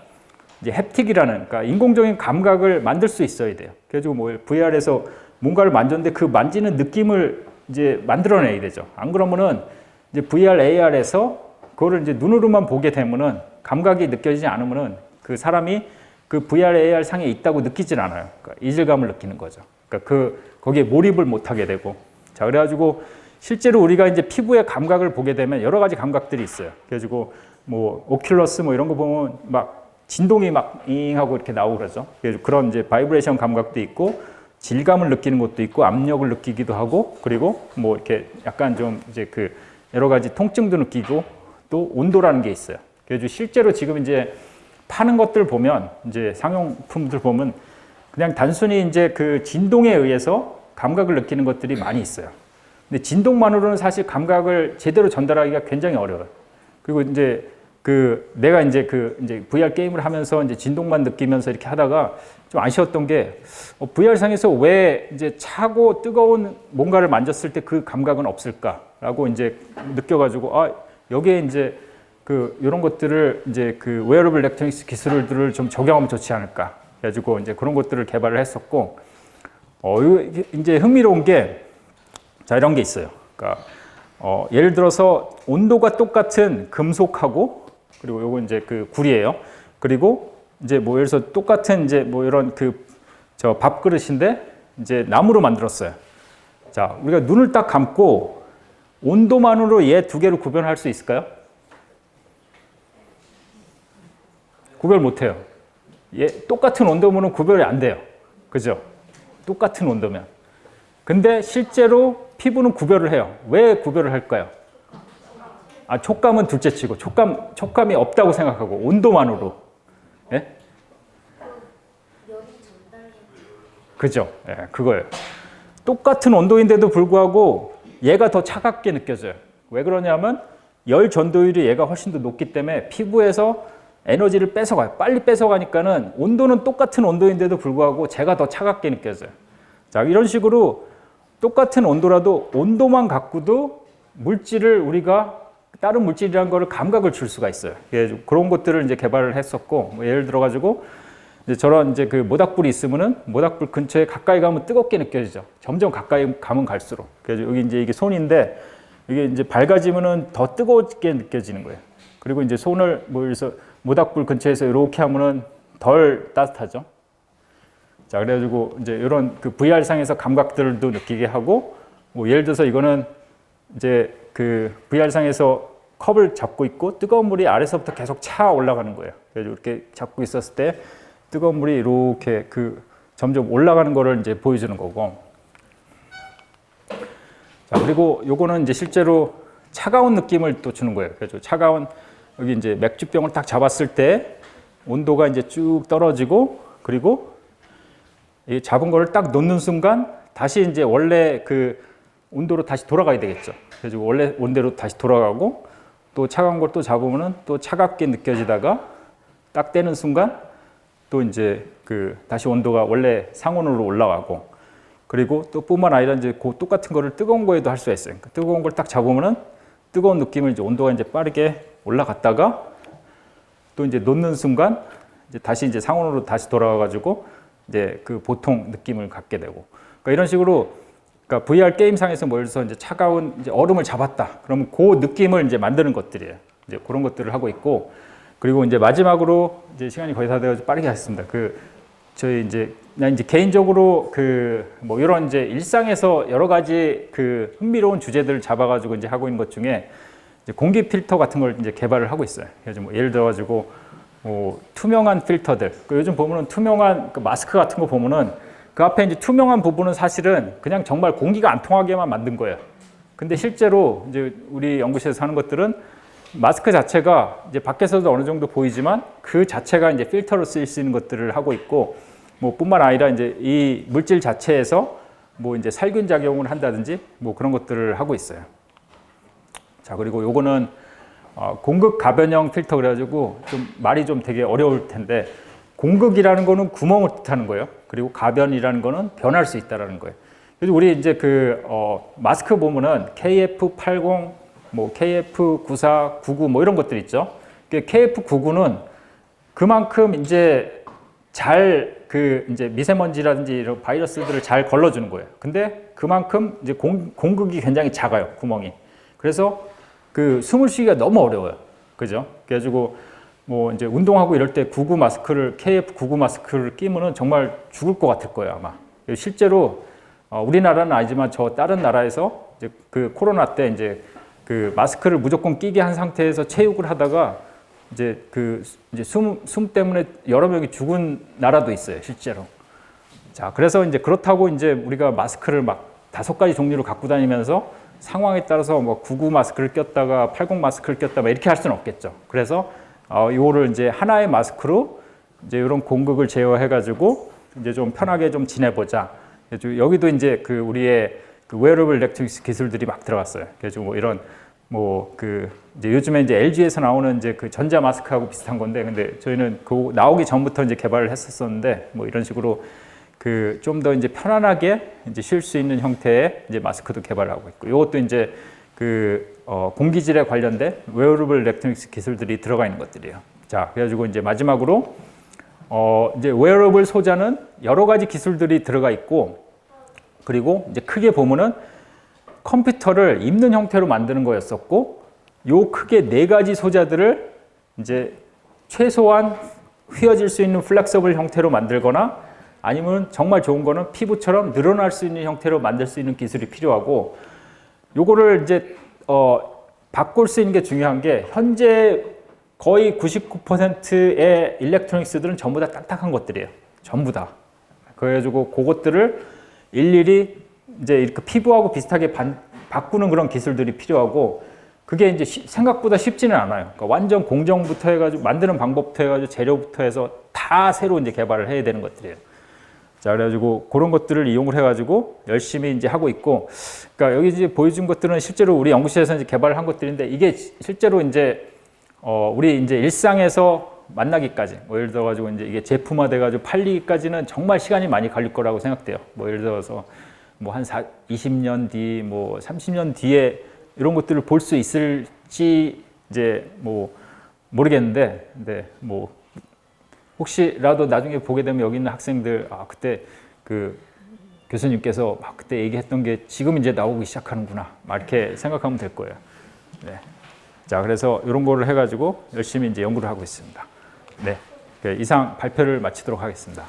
S1: 이제 햅틱이라는, 그러니까 인공적인 감각을 만들 수 있어야 돼요. 그래가지고 뭐 VR에서 뭔가를 만졌는데 그 만지는 느낌을 이제 만들어내야 되죠. 안 그러면은 이제 VR, AR에서 그거를 이제 눈으로만 보게 되면은 감각이 느껴지지 않으면은 그 사람이 그 VR, AR 상에 있다고 느끼질 않아요. 그러니까 이질감을 느끼는 거죠. 그러니까 거기에 몰입을 못 하게 되고. 자, 그래가지고 실제로 우리가 이제 피부의 감각을 보게 되면 여러 가지 감각들이 있어요. 그래가지고 뭐 오큘러스 뭐 이런 거 보면 막 진동이 막 잉 하고 이렇게 나오고 그러죠. 그래서 그런 이제 바이브레이션 감각도 있고, 질감을 느끼는 것도 있고, 압력을 느끼기도 하고, 그리고 뭐 이렇게 약간 좀 이제 그 여러 가지 통증도 느끼고, 또 온도라는 게 있어요. 그래서 실제로 지금 이제 파는 것들 보면, 이제 상용품들 보면 그냥 단순히 이제 그 진동에 의해서 감각을 느끼는 것들이 많이 있어요. 근데 진동만으로는 사실 감각을 제대로 전달하기가 굉장히 어려워요. 그리고 이제 내가 이제 이제 VR 게임을 하면서 이제 진동만 느끼면서 이렇게 하다가 좀 아쉬웠던 게, VR 상에서 왜 이제 차고 뜨거운 뭔가를 만졌을 때 그 감각은 없을까라고 이제 느껴가지고, 여기에 이제 이런 것들을 이제 그 웨어러블 일렉트로닉스 기술들을 좀 적용하면 좋지 않을까. 그래가지고 이제 그런 것들을 개발을 했었고, 이제 흥미로운 게, 자, 이런 게 있어요. 그러니까 예를 들어서 온도가 똑같은 금속하고, 그리고 요거 이제 그 구리예요. 그리고 이제 뭐 예를 들어서 똑같은 이제 뭐 이런 저 밥그릇인데 이제 나무로 만들었어요. 자, 우리가 눈을 딱 감고 온도만으로 얘 두 개를 구별할 수 있을까요? 구별 못 해요. 똑같은 온도면은 구별이 안 돼요. 그죠? 똑같은 온도면. 근데 실제로 피부는 구별을 해요. 왜 구별을 할까요? 촉감은 둘째 치고, 촉감이 없다고 생각하고, 온도만으로. 예? 그죠? 예, 그거예요. 똑같은 온도인데도 불구하고 얘가 더 차갑게 느껴져요. 왜 그러냐면 열 전도율이 얘가 훨씬 더 높기 때문에 피부에서 에너지를 뺏어가요. 빨리 뺏어가니까는 온도는 똑같은 온도인데도 불구하고 제가 더 차갑게 느껴져요. 자, 이런 식으로 똑같은 온도라도 온도만 갖고도 물질을 우리가 다른 물질이라는 거를 감각을 줄 수가 있어요. 그런 것들을 이제 개발을 했었고, 뭐 예를 들어 가지고 이제 저런 이제 그 모닥불이 있으면은 모닥불 근처에 가까이 가면 뜨겁게 느껴지죠. 점점 가까이 가면 갈수록. 그래서 여기 이제 이게 손인데 이게 이제 밝아지면은 더 뜨겁게 느껴지는 거예요. 그리고 이제 손을 뭐 그래서 모닥불 근처에서 이렇게 하면은 덜 따뜻하죠. 자, 그래가지고 이제 이런 그 VR 상에서 감각들도 느끼게 하고, 뭐 예를 들어서 이거는 이제 그 VR 상에서 컵을 잡고 있고 뜨거운 물이 아래서부터 계속 차 올라가는 거예요. 그래서 이렇게 잡고 있었을 때 뜨거운 물이 이렇게 점점 올라가는 거를 이제 보여주는 거고. 자, 그리고 요거는 이제 실제로 차가운 느낌을 또 주는 거예요. 그래서 차가운 여기 이제 맥주병을 딱 잡았을 때 온도가 이제 쭉 떨어지고, 그리고 이 잡은 거를 딱 놓는 순간 다시 이제 원래 그 온도로 다시 돌아가야 되겠죠. 그래서 원래 온대로 다시 돌아가고, 또 차가운 걸 또 잡으면은 또 차갑게 느껴지다가 딱 떼는 순간 또 이제 그 다시 온도가 원래 상온으로 올라가고, 그리고 또 뿐만 아니라 이제 그 똑같은 거를 뜨거운 거에도 할 수가 있어요. 그러니까 뜨거운 걸 딱 잡으면은 뜨거운 느낌을 이제 온도가 이제 빠르게 올라갔다가 또 이제 놓는 순간 이제 다시 이제 상온으로 다시 돌아와 가지고 이제 그 보통 느낌을 갖게 되고, 그러니까 이런 식으로, 그러니까 VR 게임상에서 뭐 예를 들어서 이제 차가운 이제 얼음을 잡았다. 그러면 그 느낌을 이제 만드는 것들이에요. 이제 그런 것들을 하고 있고, 그리고 이제 마지막으로 이제 시간이 거의 다 되어서 빠르게 하겠습니다. 저희 이제 그냥 이제 개인적으로 뭐 이런 이제 일상에서 여러 가지 그 흥미로운 주제들을 잡아가지고 이제 하고 있는 것 중에 이제 공기 필터 같은 걸 이제 개발을 하고 있어요. 그래서 뭐 예를 들어가지고 뭐 투명한 필터들. 요즘 보면은 투명한 그 마스크 같은 거 보면은 그 앞에 이제 투명한 부분은 사실은 그냥 정말 공기가 안 통하게만 만든 거예요. 근데 실제로 이제 우리 연구실에서 하는 것들은 마스크 자체가 이제 밖에서도 어느 정도 보이지만 그 자체가 이제 필터로 쓰일 수 있는 것들을 하고 있고, 뭐 뿐만 아니라 이제 이 물질 자체에서 뭐 이제 살균 작용을 한다든지 뭐 그런 것들을 하고 있어요. 자, 그리고 요거는 공극 가변형 필터 그래가지고 좀 말이 좀 되게 어려울 텐데, 공극이라는 거는 구멍을 뜻하는 거예요. 그리고 가변이라는 거는 변할 수 있다라는 거예요. 그래서 우리 이제 마스크 보면은 KF80, 뭐 KF94, 99 뭐 이런 것들 있죠. KF99는 그만큼 이제 이제 미세먼지라든지 이런 바이러스들을 잘 걸러주는 거예요. 근데 그만큼 이제 공극이 굉장히 작아요, 구멍이. 그래서 그 숨을 쉬기가 너무 어려워요. 그죠? 그래가지고 뭐 이제 운동하고 이럴 때 KF99 마스크를 끼면은 정말 죽을 것 같을 거예요, 아마. 실제로 우리나라는 아니지만 저 다른 나라에서 이제 그 코로나 때 이제 그 마스크를 무조건 끼게 한 상태에서 체육을 하다가 이제 숨 때문에 여러 명이 죽은 나라도 있어요, 실제로. 자, 그래서 이제 그렇다고 이제 우리가 마스크를 막 5가지 종류를 갖고 다니면서 상황에 따라서 뭐 99 마스크를 꼈다가 80 마스크를 꼈다가 이렇게 할 수는 없겠죠. 그래서 이거를 이제 하나의 마스크로 이제 이런 공극을 제어해가지고 이제 좀 편하게 좀 지내보자. 여기도 이제 우리의 웨어러블 일렉트로닉스 기술들이 막 들어갔어요. 그래서 뭐 이런 이제 요즘에 이제 LG에서 나오는 이제 그 전자 마스크하고 비슷한 건데, 근데 저희는 나오기 전부터 이제 개발을 했었었는데, 뭐 이런 식으로 좀 더 이제 편안하게 이제 쉴 수 있는 형태의 이제 마스크도 개발을 하고 있고, 이것도 이제 공기질에 관련된 웨어러블 일렉트로닉스 기술들이 들어가 있는 것들이에요. 자, 그래가지고 이제 마지막으로 이제 웨어러블 소자는 여러 가지 기술들이 들어가 있고, 그리고 이제 크게 보면은 컴퓨터를 입는 형태로 만드는 거였었고, 요 크게 4가지 소자들을 이제 최소한 휘어질 수 있는 플렉서블 형태로 만들거나, 아니면 정말 좋은 거는 피부처럼 늘어날 수 있는 형태로 만들 수 있는 기술이 필요하고, 요거를 이제 바꿀 수 있는 게 중요한 게, 현재 거의 99%의 일렉트로닉스들은 전부 다 딱딱한 것들이에요. 전부 다. 그래가지고 그것들을 일일이 이제 이렇게 피부하고 비슷하게 바꾸는 그런 기술들이 필요하고, 그게 이제 생각보다 쉽지는 않아요. 그러니까 완전 공정부터 해가지고 만드는 방법부터 해가지고 재료부터 해서 다 새로 이제 개발을 해야 되는 것들이에요. 자, 그래가지고 그런 것들을 이용을 해가지고 열심히 이제 하고 있고, 그러니까 여기 이제 보여준 것들은 실제로 우리 연구실에서 이제 개발을 한 것들인데, 이게 실제로 이제 우리 이제 일상에서 만나기까지, 뭐 예를 들어가지고 이제 이게 제품화 돼가지고 팔리기까지는 정말 시간이 많이 걸릴 거라고 생각돼요. 뭐 예를 들어서 뭐 한 20년 뒤, 뭐 30년 뒤에 이런 것들을 볼 수 있을지 이제 뭐 모르겠는데, 근데 뭐 혹시라도 나중에 보게 되면 여기 있는 학생들, 그때 교수님께서 막 그때 얘기했던 게 지금 이제 나오기 시작하는구나, 막 이렇게 생각하면 될 거예요. 네. 자, 그래서 이런 거를 해가지고 열심히 이제 연구를 하고 있습니다. 네. 이상 발표를 마치도록 하겠습니다.